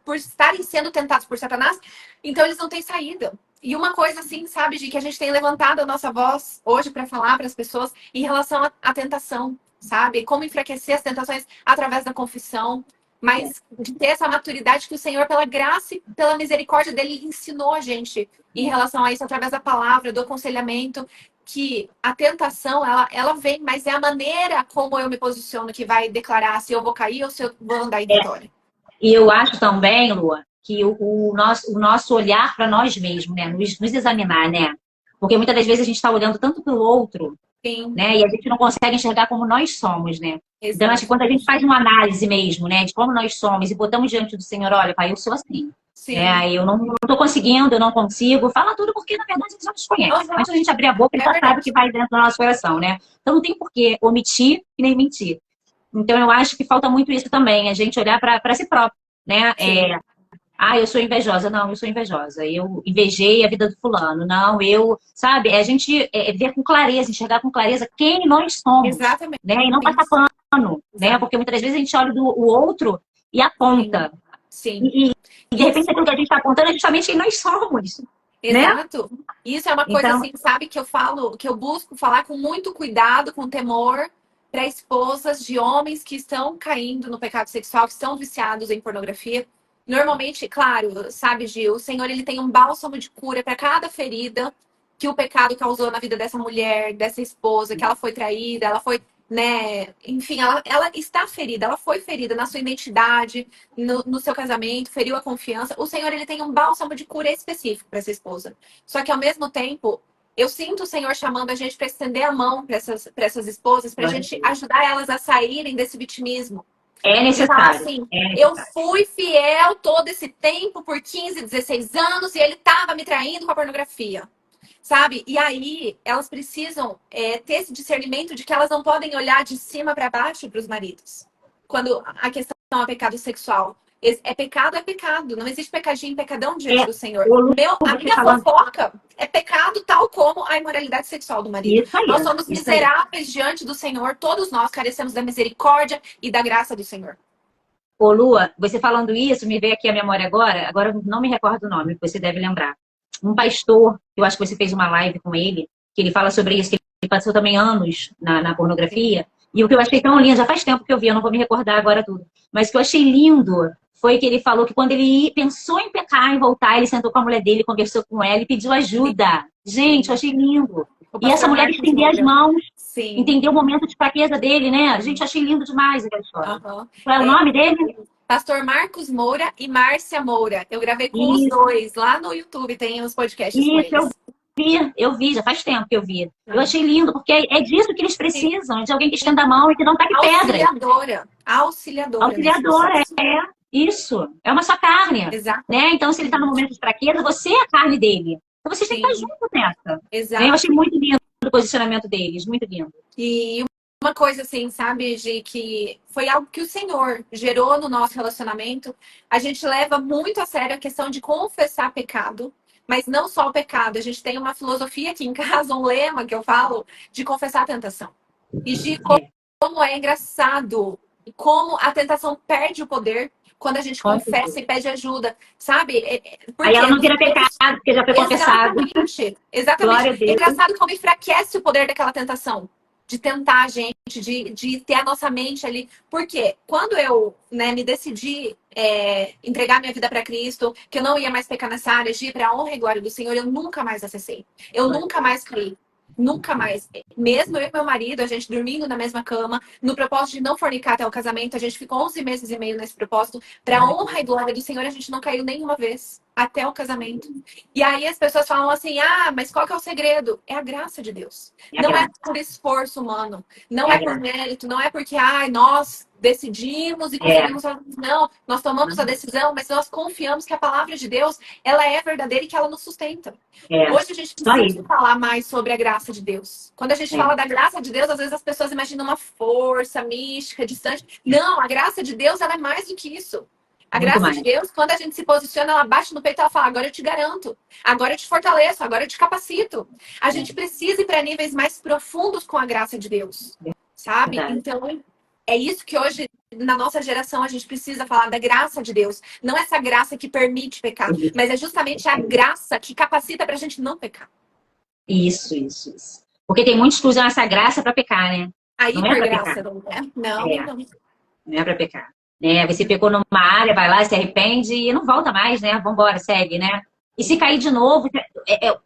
Speaker 2: por estarem sendo tentados por Satanás, então eles não têm saída. E uma coisa assim, sabe, de que a gente tem levantado a nossa voz hoje para falar para as pessoas em relação à tentação, sabe? Como enfraquecer as tentações através da confissão, mas de ter essa maturidade que o Senhor, pela graça e pela misericórdia dele, ensinou a gente em relação a isso, através da palavra, do aconselhamento, que a tentação, ela vem, mas é a maneira como eu me posiciono que vai declarar se eu vou cair ou se eu vou andar em vitória.
Speaker 1: E eu acho também, Lua, que o nosso olhar para nós mesmos, né? Nos examinar, né? Porque muitas das vezes a gente está olhando tanto pelo outro,
Speaker 2: Sim.
Speaker 1: Né? E a gente não consegue enxergar como nós somos, né?
Speaker 2: Exato.
Speaker 1: Então, acho que quando a gente faz uma análise mesmo, né? De como nós somos e botamos diante do Senhor, olha, pai, eu sou assim. Né? Eu não estou conseguindo, eu não consigo. Fala tudo porque, na verdade, a gente já nos conhece. Mas se a gente abrir a boca, a gente já sabe o que vai dentro do nosso coração, né? Então, não tem por que omitir e nem mentir. Então, eu acho que falta muito isso também, a gente olhar para si próprio, né? Ah, eu sou invejosa. Não, eu sou invejosa. Eu invejei a vida do fulano. Não, sabe, a gente ver com clareza, enxergar com clareza quem nós somos,
Speaker 2: Exatamente.
Speaker 1: né? E não passar pano, né?
Speaker 2: Exato.
Speaker 1: Porque muitas vezes a gente olha o outro e
Speaker 2: Sim.
Speaker 1: aponta.
Speaker 2: Sim.
Speaker 1: E de repente aquilo que a gente está apontando é justamente quem nós somos, né?
Speaker 2: Exato. Isso é uma coisa
Speaker 1: Então,
Speaker 2: assim, sabe, que eu falo, que eu busco falar com muito cuidado, com temor para esposas de homens que estão caindo no pecado sexual, que estão viciados em pornografia. Normalmente, claro, sabe, Gil, o Senhor ele tem um bálsamo de cura para cada ferida que o pecado causou na vida dessa mulher, dessa esposa, que ela foi traída, ela foi, né, enfim, ela está ferida, ela foi ferida na sua identidade, no seu casamento, feriu a confiança. O Senhor, ele tem um bálsamo de cura específico para essa esposa. Só que, ao mesmo tempo, eu sinto o Senhor chamando a gente para estender a mão para essas esposas, para a gente ajudar elas a saírem desse vitimismo.
Speaker 1: é
Speaker 2: De falar
Speaker 1: necessário.
Speaker 2: assim,
Speaker 1: É
Speaker 2: eu
Speaker 1: necessário.
Speaker 2: fui fiel todo esse tempo, por 15, 16 anos, e ele estava me traindo com a pornografia. Sabe? E aí elas precisam ter esse discernimento de que elas não podem olhar de cima para baixo para os maridos. Quando a questão é pecado sexual. É pecado. Não existe pecadinho e pecadão diante
Speaker 1: É,
Speaker 2: do Senhor.
Speaker 1: o Lu,
Speaker 2: A
Speaker 1: você
Speaker 2: minha
Speaker 1: falando
Speaker 2: fofoca é pecado tal como a imoralidade sexual do marido.
Speaker 1: isso aí,
Speaker 2: Nós somos
Speaker 1: isso aí.
Speaker 2: miseráveis diante do Senhor. Todos nós carecemos da misericórdia e da graça do Senhor.
Speaker 1: Ô, Lua, você falando isso, me veio aqui a memória agora eu não me recordo o nome, você deve lembrar. Um pastor, eu acho que você fez uma live com ele, que ele fala sobre isso, que ele passou também anos na pornografia, e o que eu achei tão lindo, já faz tempo que eu vi, eu não vou me recordar agora tudo, mas o que eu achei lindo foi que ele falou que quando ele pensou em pecar, em voltar, ele sentou com a mulher dele, conversou com ela e pediu ajuda. Gente, eu achei lindo.
Speaker 2: O
Speaker 1: E essa
Speaker 2: pastor
Speaker 1: mulher
Speaker 2: Marcos
Speaker 1: estender as
Speaker 2: Moura.
Speaker 1: mãos,
Speaker 2: Sim.
Speaker 1: entender o momento de fraqueza dele, né? Gente, eu achei lindo demais aquela história.
Speaker 2: Uhum.
Speaker 1: Qual é o nome dele?
Speaker 2: Pastor Marcos Moura e Márcia Moura. Eu gravei com os
Speaker 1: Isso,
Speaker 2: dois. Lá no YouTube tem os podcasts com
Speaker 1: isso,
Speaker 2: eles.
Speaker 1: eu vi, já faz tempo que eu vi. Eu achei lindo, porque é disso que eles precisam, de alguém que estenda a mão e que não taque pedras.
Speaker 2: Auxiliadora. Auxiliadora nesse
Speaker 1: Auxiliadora,
Speaker 2: processo.
Speaker 1: isso. É uma só carne,
Speaker 2: Exato.
Speaker 1: né? Então, se ele está no momento de fraqueza, você é a carne dele. Então, vocês têm que estar
Speaker 2: Sim.
Speaker 1: juntos nessa. Né? Eu
Speaker 2: Exato.
Speaker 1: achei muito lindo o posicionamento deles, muito lindo.
Speaker 2: E uma coisa assim, sabe, Gi, que foi algo que o Senhor gerou no nosso relacionamento. A gente leva muito a sério a questão de confessar pecado, mas não só o pecado. A gente tem uma filosofia aqui em casa, um lema que eu falo, de confessar a tentação. E Gi, como é engraçado, como a tentação perde o poder quando a gente confessa e pede ajuda, sabe?
Speaker 1: Aí ela
Speaker 2: Porque
Speaker 1: não
Speaker 2: nos
Speaker 1: vira
Speaker 2: primeiros.
Speaker 1: pecado, porque já foi confessado.
Speaker 2: Exatamente, exatamente.
Speaker 1: Glória a Deus.
Speaker 2: Engraçado como enfraquece o poder daquela tentação. De tentar a gente, de ter a nossa mente ali. Porque quando eu me decidi entregar minha vida para Cristo, que eu não ia mais pecar nessa área, de ir para a honra e glória do Senhor, eu nunca mais acessei. Eu nunca mais criei. Nunca mais. Mesmo eu e meu marido, a gente dormindo na mesma cama, no propósito de não fornicar até o casamento, a gente ficou 11 meses e meio nesse propósito. Para a honra e glória do Senhor, a gente não caiu nenhuma vez até o casamento. E aí as pessoas falam assim: ah, mas qual que é o segredo? É a graça de Deus. Não é por esforço humano, não é por mérito, não é porque nós decidimos e conseguimos. Não, nós tomamos a decisão, mas nós confiamos que a palavra de Deus ela é verdadeira e que ela nos sustenta. Hoje a gente precisa falar mais sobre a graça de Deus. Quando a gente fala da graça de Deus, às vezes as pessoas imaginam uma força mística, distante. Não, a graça de Deus ela é mais do que isso. A graça de Deus, quando a gente se posiciona, ela bate no peito e ela fala: agora eu te garanto, agora eu te fortaleço, agora eu te capacito. A gente precisa ir para níveis mais profundos com a graça de Deus, sabe? Então, é isso que hoje, na nossa geração, a gente precisa falar da graça de Deus. Não essa graça que permite pecar, mas é justamente a graça que capacita para a gente não pecar.
Speaker 1: Isso. Porque tem muitos que usam essa graça para pecar, né?
Speaker 2: A
Speaker 1: hipergraça,
Speaker 2: não é? Não.
Speaker 1: Não é para pecar. Né? Você pecou numa área, vai lá, se arrepende e não volta mais, né? Vambora, segue, né? E se cair de novo,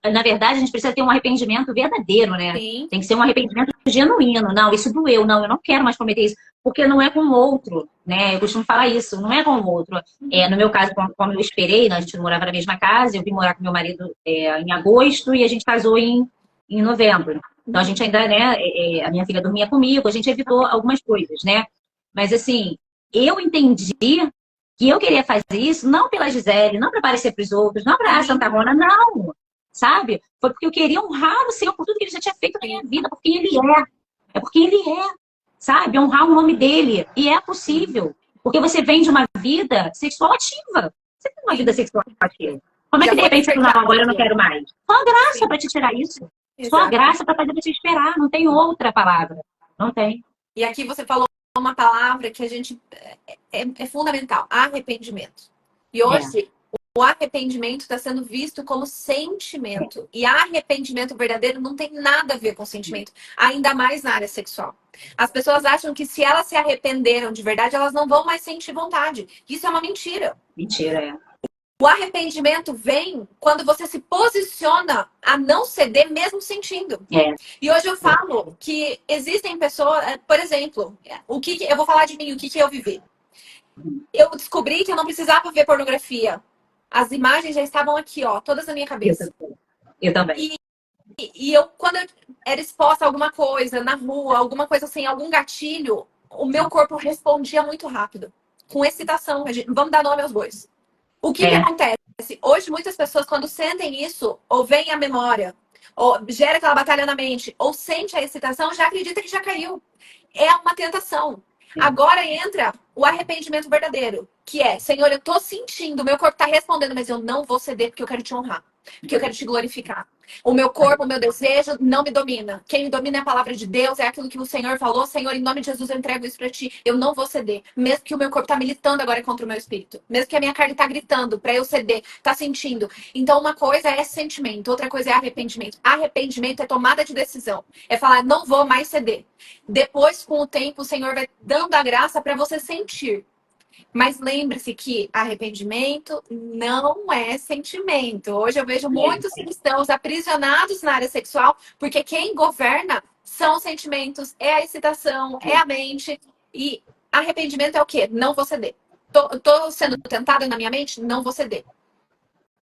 Speaker 1: na verdade, a gente precisa ter um arrependimento verdadeiro, né?
Speaker 2: Sim.
Speaker 1: Tem que ser um arrependimento genuíno. Não, isso doeu, não, eu não quero mais cometer isso. Porque não é com o outro, né? Eu costumo falar isso, não é com o outro. No meu caso, como eu esperei, a gente não morava na mesma casa, eu vim morar com meu marido em agosto e a gente casou em novembro. Então, a gente ainda, né? A minha filha dormia comigo, a gente evitou algumas coisas, né? Mas, assim, eu entendi que eu queria fazer isso não pela Gisele, não para parecer para os outros, não para a Santa Rona, não. Sabe? Foi porque eu queria honrar o Senhor por tudo que Ele já tinha feito na minha vida, porque Ele é. É porque Ele é. Sabe? Honrar o nome dele. E é possível. Porque você vem de uma vida sexual ativa. Você tem uma vida sexual ativa. Como é
Speaker 2: Já
Speaker 1: que de
Speaker 2: foi
Speaker 1: repente tu, não,
Speaker 2: despertado
Speaker 1: agora eu não
Speaker 2: aquilo.
Speaker 1: quero mais? Só a graça
Speaker 2: Sim,
Speaker 1: para te tirar isso. Só a
Speaker 2: exato.
Speaker 1: graça para fazer você esperar. Não tem outra palavra. Não tem.
Speaker 2: E aqui você falou uma palavra que a gente é fundamental: arrependimento. E
Speaker 1: É,
Speaker 2: hoje o arrependimento está sendo visto como sentimento. E arrependimento verdadeiro não tem nada a ver com sentimento, ainda mais na área sexual. As pessoas acham que se elas se arrependeram de verdade, elas não vão mais sentir vontade. Isso é uma mentira.
Speaker 1: mentira, é.
Speaker 2: O arrependimento vem quando você se posiciona a não ceder mesmo sentindo.
Speaker 1: É.
Speaker 2: E hoje eu falo que existem pessoas, por exemplo, o que eu vou falar de mim, o que eu vivi. Eu descobri que eu não precisava ver pornografia. As imagens já estavam aqui, ó, todas na minha
Speaker 1: Eu
Speaker 2: cabeça.
Speaker 1: também. Eu também.
Speaker 2: E eu, quando eu era exposta a alguma coisa na rua, alguma coisa assim, algum gatilho, o meu corpo respondia muito rápido, com excitação. Vamos dar nome aos bois. O que
Speaker 1: É.
Speaker 2: acontece? Hoje, muitas pessoas, quando sentem isso, ou vem a memória, ou gera aquela batalha na mente, ou sente a excitação, já acredita que já caiu. É uma tentação. Agora entra o arrependimento verdadeiro, que é: Senhor, eu tô sentindo, meu corpo tá respondendo, mas eu não vou ceder porque eu quero te honrar, porque eu quero te glorificar. O meu corpo, o meu desejo não me domina. Quem me domina é a palavra de Deus, é aquilo que o Senhor falou. Senhor, em nome de Jesus, eu entrego isso pra ti. Eu não vou ceder. Mesmo que o meu corpo tá militando agora contra o meu espírito. Mesmo que a minha carne tá gritando pra eu ceder, tá sentindo. Então, uma coisa é sentimento, outra coisa é arrependimento. Arrependimento é tomada de decisão. É falar: não vou mais ceder. Depois, com o tempo, o Senhor vai dando a graça para você sentir. Mas lembre-se que arrependimento não é sentimento. Hoje eu vejo muitos cristãos aprisionados na área sexual, porque quem governa são os sentimentos, é a excitação, é a mente. E arrependimento é o quê? Não vou ceder. Tô sendo tentada na minha mente? Não vou ceder.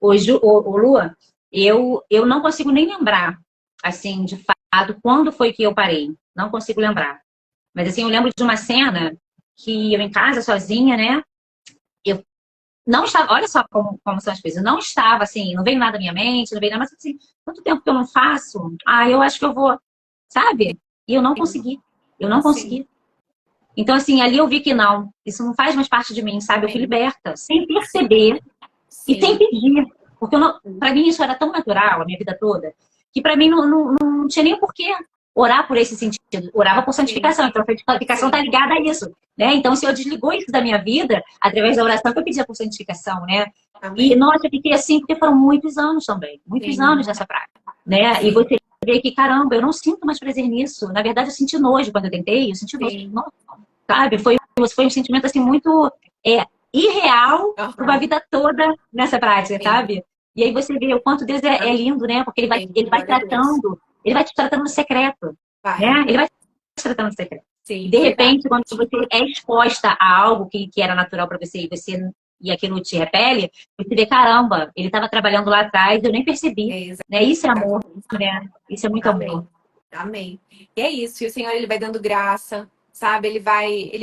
Speaker 1: Hoje, o Lua, eu não consigo nem lembrar, assim, de fato, quando foi que eu parei. Não consigo lembrar. Mas, assim, eu lembro de uma cena que eu em casa, sozinha, né? Eu não estava, olha só como são as coisas. Eu não estava, assim, não veio nada na minha mente, não veio nada, mas, assim, quanto tempo que eu não faço? Ah, eu acho que eu vou, sabe? E eu não consegui. Eu não
Speaker 2: Sim,
Speaker 1: consegui. Então, assim, ali eu vi que não, isso não faz mais parte de mim, sabe? Eu fui
Speaker 2: sim,
Speaker 1: liberta, sem
Speaker 2: sim,
Speaker 1: perceber. E sem
Speaker 2: sim.
Speaker 1: pedir. Porque para mim isso era tão natural, a minha vida toda, que para mim não tinha nem o porquê orar por esse sentido. Orava por
Speaker 2: Sim,
Speaker 1: santificação. Então a santificação está
Speaker 2: sim.
Speaker 1: ligada a isso. Né? Então o Senhor desligou isso da minha vida através da oração que eu pedia por santificação. Né? E,
Speaker 2: Amém.
Speaker 1: nossa, eu fiquei assim porque foram muitos anos também. Muitos
Speaker 2: Sim,
Speaker 1: anos nessa prática. Né? E
Speaker 2: sim,
Speaker 1: você vê que, caramba, eu não sinto mais prazer nisso. Na verdade, eu senti nojo quando eu tentei. Eu senti nojo.
Speaker 2: sim.
Speaker 1: Nossa, sabe? Foi um sentimento assim muito irreal por uma
Speaker 2: Aham.
Speaker 1: vida toda nessa prática,
Speaker 2: Sim.
Speaker 1: sabe? E aí você vê o quanto Deus é
Speaker 2: Amém.
Speaker 1: lindo, né? Porque ele vai
Speaker 2: Glória a Deus.
Speaker 1: tratando, ele vai te tratando no secreto,
Speaker 2: Vai.
Speaker 1: né? Ele vai te tratando no secreto. E
Speaker 2: Sim,
Speaker 1: de
Speaker 2: verdade.
Speaker 1: repente, quando você é exposta a algo que era natural para você e aquilo te repele, você vê, caramba, ele estava trabalhando lá atrás, eu nem percebi, né? Isso é amor,
Speaker 2: Exatamente.
Speaker 1: né? Isso é muito amor.
Speaker 2: Amém. Amém. E é isso. E o Senhor, ele vai dando graça, sabe? Ele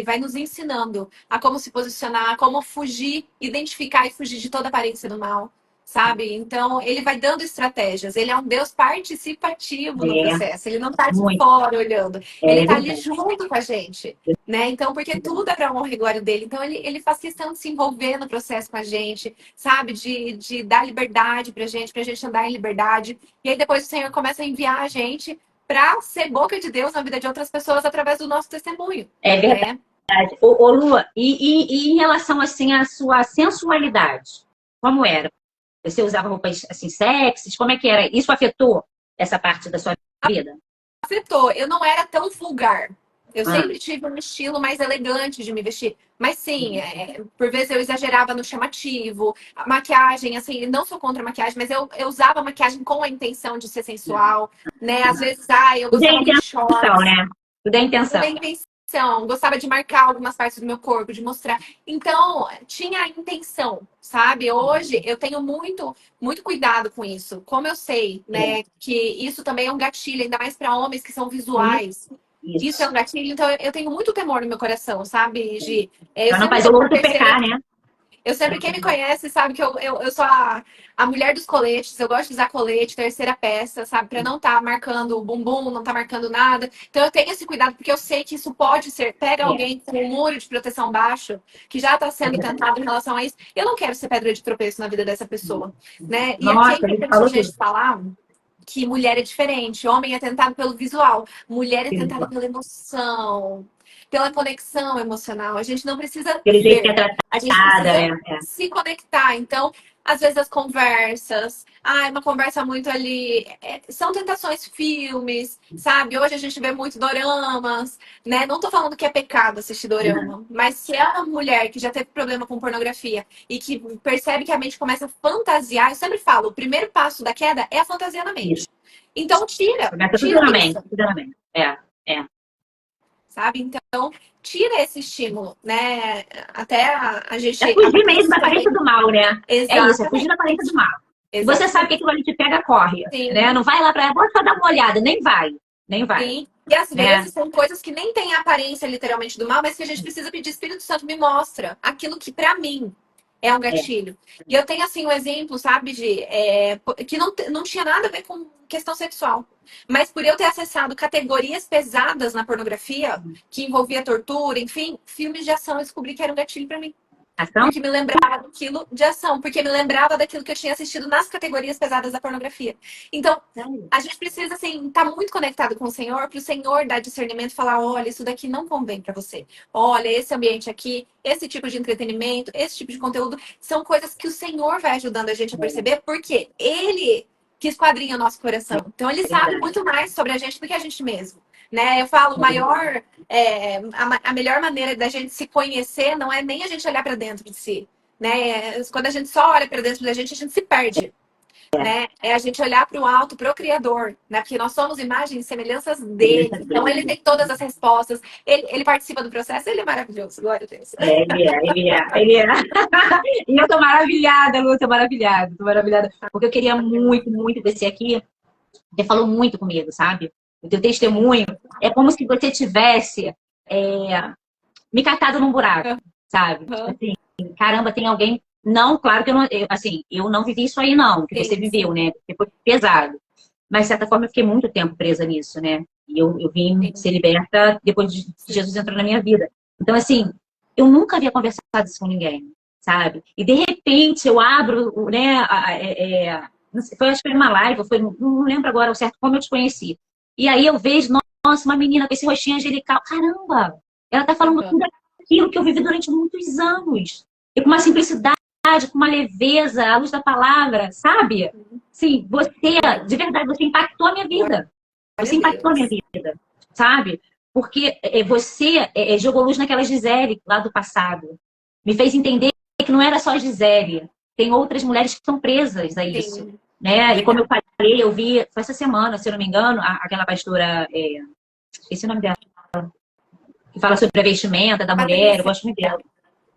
Speaker 2: vai nos ensinando a como se posicionar, a como fugir, identificar e fugir de toda aparência do mal, sabe? Então, ele vai dando estratégias. Ele é um Deus participativo no
Speaker 1: É,
Speaker 2: processo. Ele não está de
Speaker 1: muito.
Speaker 2: fora olhando. Ele
Speaker 1: É
Speaker 2: está ali
Speaker 1: verdade.
Speaker 2: junto com a gente. Né? Então, porque tudo é para a honra e glória dele. Então, ele faz questão de se envolver no processo com a gente, sabe? De dar liberdade pra gente andar em liberdade. E aí depois o Senhor começa a enviar a gente para ser boca de Deus na vida de outras pessoas através do nosso testemunho,
Speaker 1: É verdade.
Speaker 2: né?
Speaker 1: Ô, Lua, e em relação assim à sua sensualidade, como era? Você usava roupas assim sexys? Como é que era? Isso afetou essa parte da sua vida?
Speaker 2: Afetou. Eu não era tão vulgar. Eu
Speaker 1: Ah,
Speaker 2: sempre tive um estilo mais elegante de me vestir. Mas sim, por vezes eu exagerava no chamativo. A maquiagem, assim, não sou contra a maquiagem, mas eu usava a maquiagem com a intenção de ser sensual, né? Às vezes, eu
Speaker 1: tudo é
Speaker 2: gostava muito de
Speaker 1: intenção,
Speaker 2: shorts.
Speaker 1: né? Tudo é
Speaker 2: Toda
Speaker 1: intenção.
Speaker 2: a intenção, gostava de marcar algumas partes do meu corpo, de mostrar. Então, tinha a intenção, sabe? Hoje eu tenho muito, muito cuidado com isso. Como eu sei,
Speaker 1: É,
Speaker 2: né, que isso também é um gatilho, ainda mais para homens que são
Speaker 1: isso,
Speaker 2: visuais. Isso é
Speaker 1: isso.
Speaker 2: um gatilho, então eu tenho muito temor no meu coração, sabe, Gi? Eu
Speaker 1: Pra não
Speaker 2: sempre
Speaker 1: fazer
Speaker 2: dou
Speaker 1: o
Speaker 2: por
Speaker 1: outro pecar,
Speaker 2: terceiro.
Speaker 1: né?
Speaker 2: Eu sempre, quem me conhece sabe que eu sou a mulher dos coletes. Eu gosto de usar colete, terceira peça, sabe? Pra não tá marcando o bumbum, não tá marcando nada. Então eu tenho esse cuidado, porque eu sei que isso pode ser. Pega
Speaker 1: É,
Speaker 2: alguém com um muro de proteção baixo, que já tá
Speaker 1: é
Speaker 2: sendo
Speaker 1: verdade.
Speaker 2: tentado em relação a isso. Eu não quero ser pedra de tropeço na vida dessa pessoa, né? E aqui é
Speaker 1: Nossa, ele
Speaker 2: importante a
Speaker 1: falou
Speaker 2: gente
Speaker 1: tudo.
Speaker 2: falar que mulher é diferente. Homem é tentado pelo visual, mulher é tentada pela emoção, pela conexão emocional. A gente não precisa
Speaker 1: Aquele jeito que é
Speaker 2: ver, a gente
Speaker 1: tratada,
Speaker 2: precisa
Speaker 1: é.
Speaker 2: se conectar. Então, às vezes as conversas, uma conversa muito ali, são tentações filmes, sabe? Hoje a gente vê muito doramas, né? Não tô falando que é pecado assistir dorama, mas se é uma mulher que já teve problema com pornografia e que percebe que a mente começa a fantasiar, eu sempre falo, o primeiro passo da queda é a fantasia na
Speaker 1: Isso.
Speaker 2: mente. Então tira,
Speaker 1: Começa tudo
Speaker 2: tira
Speaker 1: na mente,
Speaker 2: isso,
Speaker 1: tudo na mente. É.
Speaker 2: sabe? Então tira esse estímulo, né? Até a
Speaker 1: É
Speaker 2: gente, a
Speaker 1: fugir mesmo da
Speaker 2: Patrícia
Speaker 1: aparência
Speaker 2: também.
Speaker 1: do mal, né? É isso, é fugir da
Speaker 2: Exatamente.
Speaker 1: aparência do mal. Se você sabe que
Speaker 2: Exatamente.
Speaker 1: aquilo ali te pega, corre. Né?
Speaker 2: Sim,
Speaker 1: Não vai lá pra. Vou só dar uma olhada, nem vai. Nem vai.
Speaker 2: sim. E às
Speaker 1: Né?
Speaker 2: vezes são coisas que nem têm a aparência literalmente do mal, mas que a gente precisa pedir, Espírito Santo, me mostra aquilo que pra mim é um
Speaker 1: É.
Speaker 2: gatilho. E eu tenho assim um exemplo, sabe, que não tinha nada a ver com questão sexual. Mas por eu ter acessado categorias pesadas na pornografia, que envolvia tortura, enfim, filmes de ação, eu descobri que era um gatilho pra mim.
Speaker 1: Ação?
Speaker 2: Porque me lembrava daquilo de ação, porque me lembrava daquilo que eu tinha assistido nas categorias pesadas da pornografia. Então, a gente precisa, assim, estar muito conectado com o Senhor, para o Senhor dar discernimento e falar: olha, isso daqui não convém para você. Olha, esse ambiente aqui, esse tipo de entretenimento, esse tipo de conteúdo, são coisas que o Senhor vai ajudando a gente a perceber, porque Ele que esquadrinha o nosso coração. Então, Ele
Speaker 1: É
Speaker 2: sabe
Speaker 1: verdade.
Speaker 2: muito mais sobre a gente do que a gente mesmo. Né? Eu falo, a melhor maneira da gente se conhecer não é nem a gente olhar para dentro de si. Né? Quando a gente só olha para dentro da gente se perde. Né? É a gente olhar para o alto, para o Criador, né? Porque nós somos imagens e semelhanças dele. Então ele tem todas as respostas, ele participa do processo, ele é maravilhoso, glória a Deus.
Speaker 1: Ele é. E eu tô maravilhada, Lu, tô maravilhada. Porque eu queria muito, muito descer aqui. Você falou muito comigo, sabe? O teu testemunho é como se você tivesse me catado num buraco, sabe? Tipo
Speaker 2: Uhum.
Speaker 1: assim, caramba, tem alguém. Não, claro que eu não. Assim, eu não vivi isso aí, não, que você
Speaker 2: Sim,
Speaker 1: viveu,
Speaker 2: sim,
Speaker 1: né? Porque foi pesado. Mas, de certa forma, eu fiquei muito tempo presa nisso, né? E eu vim
Speaker 2: sim,
Speaker 1: ser liberta depois de
Speaker 2: sim.
Speaker 1: Jesus entrou na minha vida. Então, assim, eu nunca havia conversado isso com ninguém, sabe? E, de repente, eu abro, né? Não sei, foi, acho que foi uma live, foi, não lembro agora o certo como eu te conheci. E aí eu vejo, nossa, uma menina com esse rostinho angelical. Caramba! Ela tá falando
Speaker 2: Uhum.
Speaker 1: tudo aquilo que eu vivi durante muitos anos. E com uma simplicidade, com uma leveza, à luz da palavra, sabe? Sim, você, de verdade, você impactou a minha
Speaker 2: Glória
Speaker 1: vida.
Speaker 2: a
Speaker 1: Você impactou a minha
Speaker 2: Deus.
Speaker 1: vida, sabe? Porque você jogou luz naquela Gisele lá do passado. Me fez entender que não era só a Gisele. Tem outras mulheres que estão presas a isso.
Speaker 2: Sim,
Speaker 1: Né? E como eu
Speaker 2: verdade.
Speaker 1: falei, eu vi, foi essa semana, se eu não me engano, aquela pastora, esqueci o nome dela, que fala sobre a vestimenta da mulher, eu
Speaker 2: Patrícia.
Speaker 1: gosto muito dela.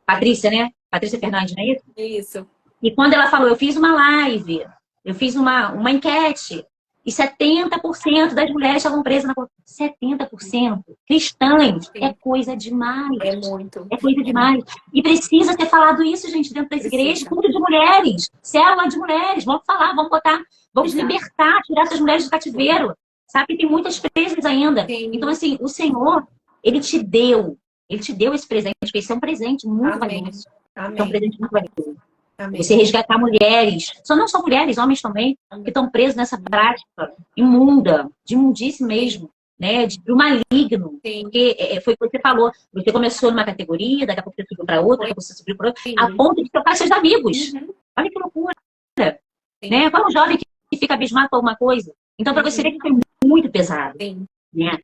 Speaker 1: Patrícia, né? Patrícia Fernandes, não é isso?
Speaker 2: Isso.
Speaker 1: E quando ela falou, eu fiz uma live, eu fiz uma enquete, e 70% das mulheres estavam presas na corrupção. 70% cristãs. É
Speaker 2: Sim.
Speaker 1: coisa demais.
Speaker 2: É muito.
Speaker 1: É coisa
Speaker 2: É muito.
Speaker 1: demais. E precisa ser falado isso, gente, dentro das igrejas,
Speaker 2: Precisa.
Speaker 1: culto de mulheres, célula de mulheres. Vamos falar, vamos botar, vamos
Speaker 2: Exato.
Speaker 1: libertar, tirar essas mulheres do cativeiro. Sabe que tem muitas presas ainda. Então,
Speaker 2: Sim.
Speaker 1: assim, o Senhor, ele te deu esse presente, porque esse é um presente muito
Speaker 2: Amém.
Speaker 1: valioso. É um
Speaker 2: Amém.
Speaker 1: presente muito valioso. Você
Speaker 2: Amém.
Speaker 1: resgatar mulheres, não só mulheres, homens também, que
Speaker 2: Amém.
Speaker 1: estão presos nessa prática imunda, de imundice
Speaker 2: Sim.
Speaker 1: mesmo, né? Do maligno.
Speaker 2: Sim.
Speaker 1: Porque foi o que você falou, você começou numa categoria, daqui a pouco você subiu para outra,
Speaker 2: Foi.
Speaker 1: daqui a pouco você subiu para outra, a
Speaker 2: Sim.
Speaker 1: ponto de trocar seus amigos.
Speaker 2: Uhum.
Speaker 1: Olha que loucura,
Speaker 2: Sim.
Speaker 1: né? Qual é um jovem que fica abismado com alguma coisa? Então, para você ver
Speaker 2: Uhum.
Speaker 1: que foi muito pesado,
Speaker 2: Sim.
Speaker 1: né?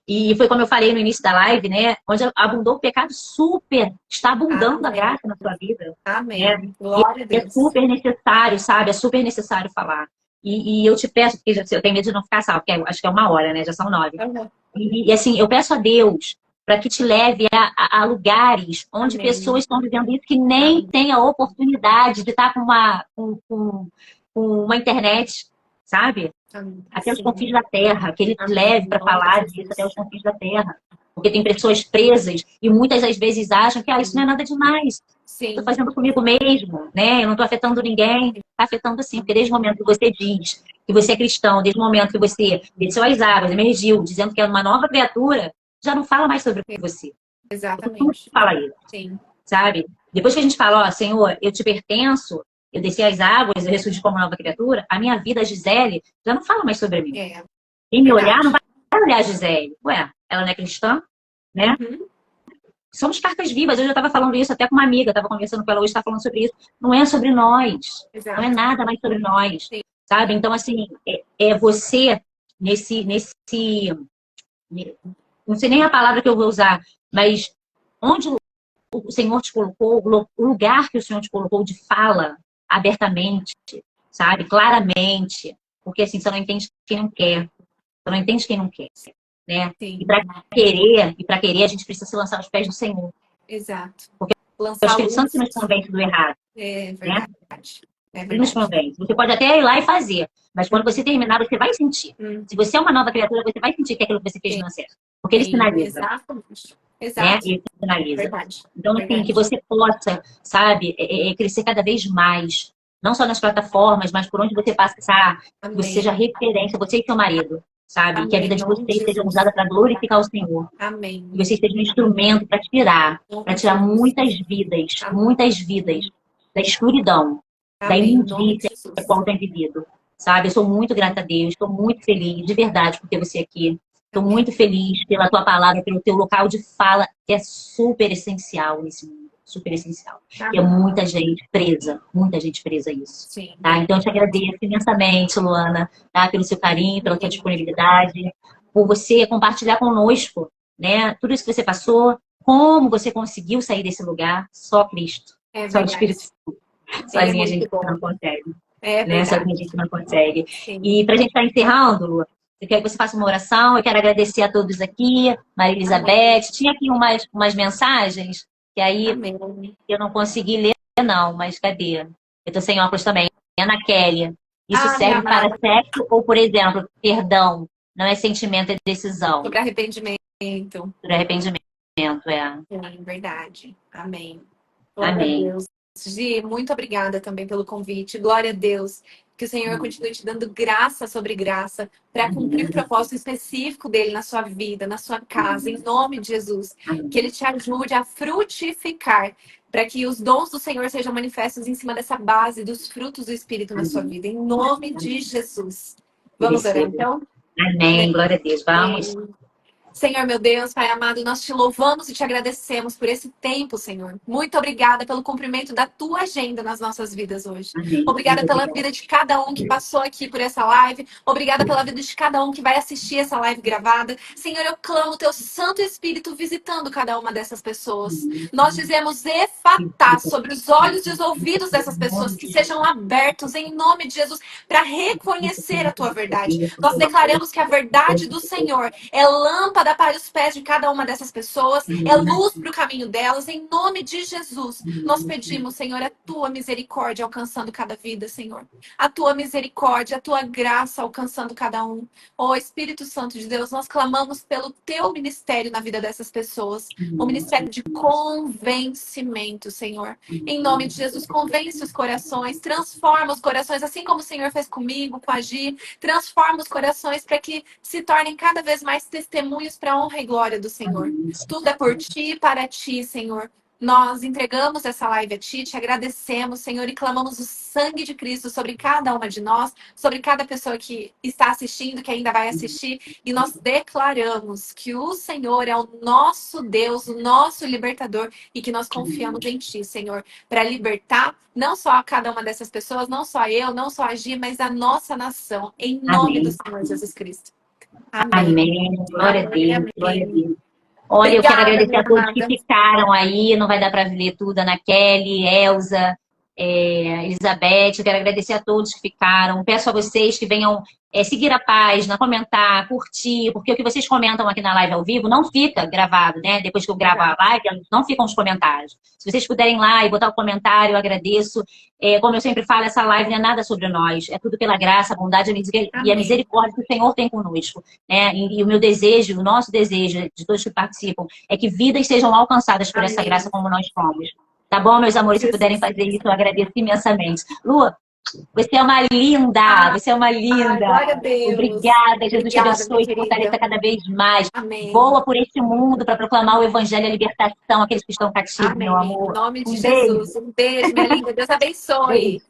Speaker 1: E foi como eu falei no início da live, né? Onde abundou o pecado, super, está abundando a
Speaker 2: Amém.
Speaker 1: graça na sua vida, né?
Speaker 2: Amém. Glória a
Speaker 1: É
Speaker 2: Deus.
Speaker 1: super necessário, sabe? É super necessário falar. E eu te peço, porque eu tenho medo de não ficar salvo, porque acho que é 1 hora, né? Já são 9.
Speaker 2: Uhum.
Speaker 1: E assim, eu peço a Deus para que te leve a lugares onde
Speaker 2: Amém.
Speaker 1: pessoas estão vivendo isso que nem
Speaker 2: Amém.
Speaker 1: têm a oportunidade de estar com uma internet, sabe?
Speaker 2: Amém.
Speaker 1: Até os confins
Speaker 2: Sim.
Speaker 1: da terra, que ele te
Speaker 2: Amém.
Speaker 1: leve
Speaker 2: Em
Speaker 1: para
Speaker 2: nome de
Speaker 1: falar disso até
Speaker 2: Jesus.
Speaker 1: os confins da terra. Porque tem pessoas presas e muitas às vezes acham que isso não é
Speaker 2: Sim.
Speaker 1: nada demais. Estou
Speaker 2: Sim,
Speaker 1: fazendo comigo mesmo, né? Eu não estou afetando ninguém. Está afetando sim, porque desde o momento que você diz que você é cristão, desde o momento que você desceu as águas, emergiu, dizendo que é uma nova criatura, já não fala mais sobre você. Tudo
Speaker 2: exatamente.
Speaker 1: fala isso,
Speaker 2: Sim,
Speaker 1: sabe? Depois que a gente fala, ó, Senhor, eu te pertenço, eu desci as águas, eu ressurgi como nova criatura, a minha vida, a Gisele, já não fala mais sobre mim.
Speaker 2: é
Speaker 1: Quem me olhar não
Speaker 2: verdade.
Speaker 1: vai olhar a Gisele. Ué, ela não é cristã, né?
Speaker 2: Uhum,
Speaker 1: Somos cartas vivas. Eu já estava falando isso até com uma amiga, estava conversando com ela hoje, estava falando sobre isso. Não é sobre nós. Não é
Speaker 2: exato.
Speaker 1: nada mais sobre nós.
Speaker 2: Sim,
Speaker 1: Sabe? Então, assim, é você não sei nem a palavra que eu vou usar, mas onde o Senhor te colocou, o lugar que o Senhor te colocou de fala abertamente, sabe? Claramente. Porque assim, você não entende quem não quer. Você não entende quem não quer, né? E
Speaker 2: sim,
Speaker 1: para querer, a gente precisa se lançar aos pés do Senhor.
Speaker 2: exato.
Speaker 1: É o
Speaker 2: Lançar a
Speaker 1: Espírito Santo que
Speaker 2: luz.
Speaker 1: nos convence do errado,
Speaker 2: É
Speaker 1: né?
Speaker 2: verdade. É
Speaker 1: Ele nos
Speaker 2: verdade.
Speaker 1: convence. Você pode até ir lá e fazer, mas quando você terminar, você vai sentir.
Speaker 2: Hum,
Speaker 1: Se você é uma nova criatura, você vai sentir que aquilo que você fez
Speaker 2: sim,
Speaker 1: não é certo. Porque ele
Speaker 2: sim,
Speaker 1: sinaliza,
Speaker 2: exatamente.
Speaker 1: né?
Speaker 2: Exato.
Speaker 1: Ele sinaliza.
Speaker 2: Verdade.
Speaker 1: Então, assim, que
Speaker 2: Verdade.
Speaker 1: você possa, sabe, crescer cada vez mais. Não só nas plataformas, mas por onde você passar. Que você seja
Speaker 2: Amém.
Speaker 1: referência, você e seu marido, sabe? Que a
Speaker 2: Amém.
Speaker 1: vida
Speaker 2: Em
Speaker 1: de
Speaker 2: nome de
Speaker 1: vocês seja
Speaker 2: Jesus.
Speaker 1: usada para glorificar o Senhor. Que
Speaker 2: Amém.
Speaker 1: vocês sejam um instrumento
Speaker 2: Em nome
Speaker 1: para
Speaker 2: de
Speaker 1: tirar
Speaker 2: Jesus. Amém.
Speaker 1: muitas vidas da escuridão, da
Speaker 2: Amém. Em nome de
Speaker 1: imundícia que a
Speaker 2: Jesus.
Speaker 1: qual tem vivido. Sabe? Eu sou muito grata a Deus, estou muito feliz, de verdade, por ter você aqui. Estou
Speaker 2: Amém.
Speaker 1: muito feliz pela tua palavra, pelo teu local de fala, que é super essencial nesse mundo. Super essencial. E é
Speaker 2: Amém.
Speaker 1: muita gente presa a isso.
Speaker 2: Sim.
Speaker 1: Tá? Então, eu te agradeço imensamente, Luana, tá? Pelo seu carinho, pela tua
Speaker 2: Amém.
Speaker 1: disponibilidade, por você compartilhar conosco, né? Tudo isso que você passou, como você conseguiu sair desse lugar, só Cristo,
Speaker 2: É
Speaker 1: só o
Speaker 2: verdade.
Speaker 1: Espírito Santo.
Speaker 2: Ele é
Speaker 1: Sozinha a
Speaker 2: muito
Speaker 1: gente não
Speaker 2: bom.
Speaker 1: consegue,
Speaker 2: É
Speaker 1: né? Sozinha a
Speaker 2: verdade.
Speaker 1: gente não consegue.
Speaker 2: Sim.
Speaker 1: E para a gente estar encerrando, Lu, eu quero que você faça uma oração. Eu quero agradecer a todos aqui, Maria
Speaker 2: Amém.
Speaker 1: Elizabeth. Tinha aqui umas mensagens que aí
Speaker 2: Amém.
Speaker 1: eu não consegui ler, não, mas cadê? Eu estou sem óculos também. Ana Kelly. Isso
Speaker 2: Ah, minha
Speaker 1: serve para
Speaker 2: amada,
Speaker 1: sexo ou, por exemplo, perdão? Não é sentimento, é decisão.
Speaker 2: sobre arrependimento.
Speaker 1: Por arrependimento, é.
Speaker 2: Sim, verdade. Amém. Glória a
Speaker 1: Amém.
Speaker 2: Deus. Gi, muito obrigada também pelo convite. Glória a Deus. Que o Senhor continue te dando graça sobre graça para cumprir o propósito específico dele na sua vida, na sua casa, em nome de Jesus. Que ele te ajude a frutificar, para que os dons do Senhor sejam manifestos em cima dessa base dos frutos do Espírito na sua vida, em nome de Jesus.
Speaker 1: E
Speaker 2: Vamos orar
Speaker 1: receba.
Speaker 2: então?
Speaker 1: Amém. Glória a Deus. Vamos.
Speaker 2: Senhor, meu Deus, Pai amado, nós te louvamos e te agradecemos por esse tempo, Senhor. Muito obrigada pelo cumprimento da tua agenda nas nossas vidas hoje.
Speaker 1: Amém.
Speaker 2: Obrigada
Speaker 1: Muito
Speaker 2: pela
Speaker 1: obrigada.
Speaker 2: vida de cada um que passou aqui por essa live. Obrigada pela vida de cada um que vai assistir essa live gravada. Senhor, eu clamo o teu Santo Espírito visitando cada uma dessas pessoas. Nós dizemos efatá sobre os olhos e os ouvidos dessas pessoas que sejam abertos em nome de Jesus para reconhecer a tua verdade. Nós declaramos que a verdade do Senhor é lâmpada para os pés de cada uma dessas pessoas, é luz para o caminho delas. Em nome de Jesus, nós pedimos, Senhor, a tua misericórdia alcançando cada vida, Senhor. A tua misericórdia, a tua graça alcançando cada um. Ó Espírito Santo de Deus, nós clamamos pelo teu ministério na vida dessas pessoas. O ministério de convencimento, Senhor. Em nome de Jesus, convence os corações, transforma os corações, assim como o Senhor fez comigo, com a Gi. Transforma os corações para que se tornem cada vez mais testemunhos para a honra e glória do Senhor. Tudo é por ti e para ti, Senhor. Nós entregamos essa live a ti, te agradecemos, Senhor, e clamamos o sangue de Cristo sobre cada uma de nós, sobre cada pessoa que está assistindo, que ainda vai assistir, e nós declaramos que o Senhor é o nosso Deus, o nosso libertador, e que nós confiamos em ti, Senhor, para libertar não só a cada uma dessas pessoas, não só eu, não só a Gi, mas a nossa nação, em nome do
Speaker 1: Amém.
Speaker 2: Senhor Jesus Cristo. Amém.
Speaker 1: Amém. Glória a
Speaker 2: Amém,
Speaker 1: Deus. Glória a
Speaker 2: amém.
Speaker 1: Deus. Olha, eu quero
Speaker 2: Obrigada,
Speaker 1: agradecer
Speaker 2: minha
Speaker 1: a todos que
Speaker 2: amada.
Speaker 1: ficaram aí. Não vai dar para ler tudo, Ana Kelly, Elza, Elizabeth. Eu quero agradecer a todos que ficaram. Peço a vocês que venham seguir a página, comentar, curtir, porque o que vocês comentam aqui na live ao vivo não fica gravado, né? Depois que eu gravo a
Speaker 2: Exato.
Speaker 1: live, não ficam os comentários. Se vocês puderem ir lá e botar o comentário, eu agradeço. Como eu sempre falo, essa live não é nada sobre nós. É tudo pela graça, a bondade e a
Speaker 2: Amém.
Speaker 1: misericórdia que o Senhor tem conosco, né? E o meu desejo, o nosso desejo de todos que participam, é que vidas sejam alcançadas por essa
Speaker 2: Amém.
Speaker 1: graça como nós fomos. Tá bom, meus amores, se puderem
Speaker 2: Jesus.
Speaker 1: fazer isso, eu agradeço imensamente. Lu, você é uma linda,
Speaker 2: Ah,
Speaker 1: você é uma
Speaker 2: ai,
Speaker 1: linda.
Speaker 2: glória a Deus.
Speaker 1: Obrigada, Jesus te
Speaker 2: Obrigada, minha
Speaker 1: abençoe, te
Speaker 2: querida.
Speaker 1: fortaleça cada vez mais.
Speaker 2: Amém.
Speaker 1: Voa por este mundo para proclamar o
Speaker 2: Amém.
Speaker 1: evangelho e a libertação àqueles que estão cativos, meu
Speaker 2: Amém. Em
Speaker 1: amor.
Speaker 2: nome de
Speaker 1: Um beijo.
Speaker 2: Jesus. Um beijo, minha linda. Deus abençoe.
Speaker 1: Beijo.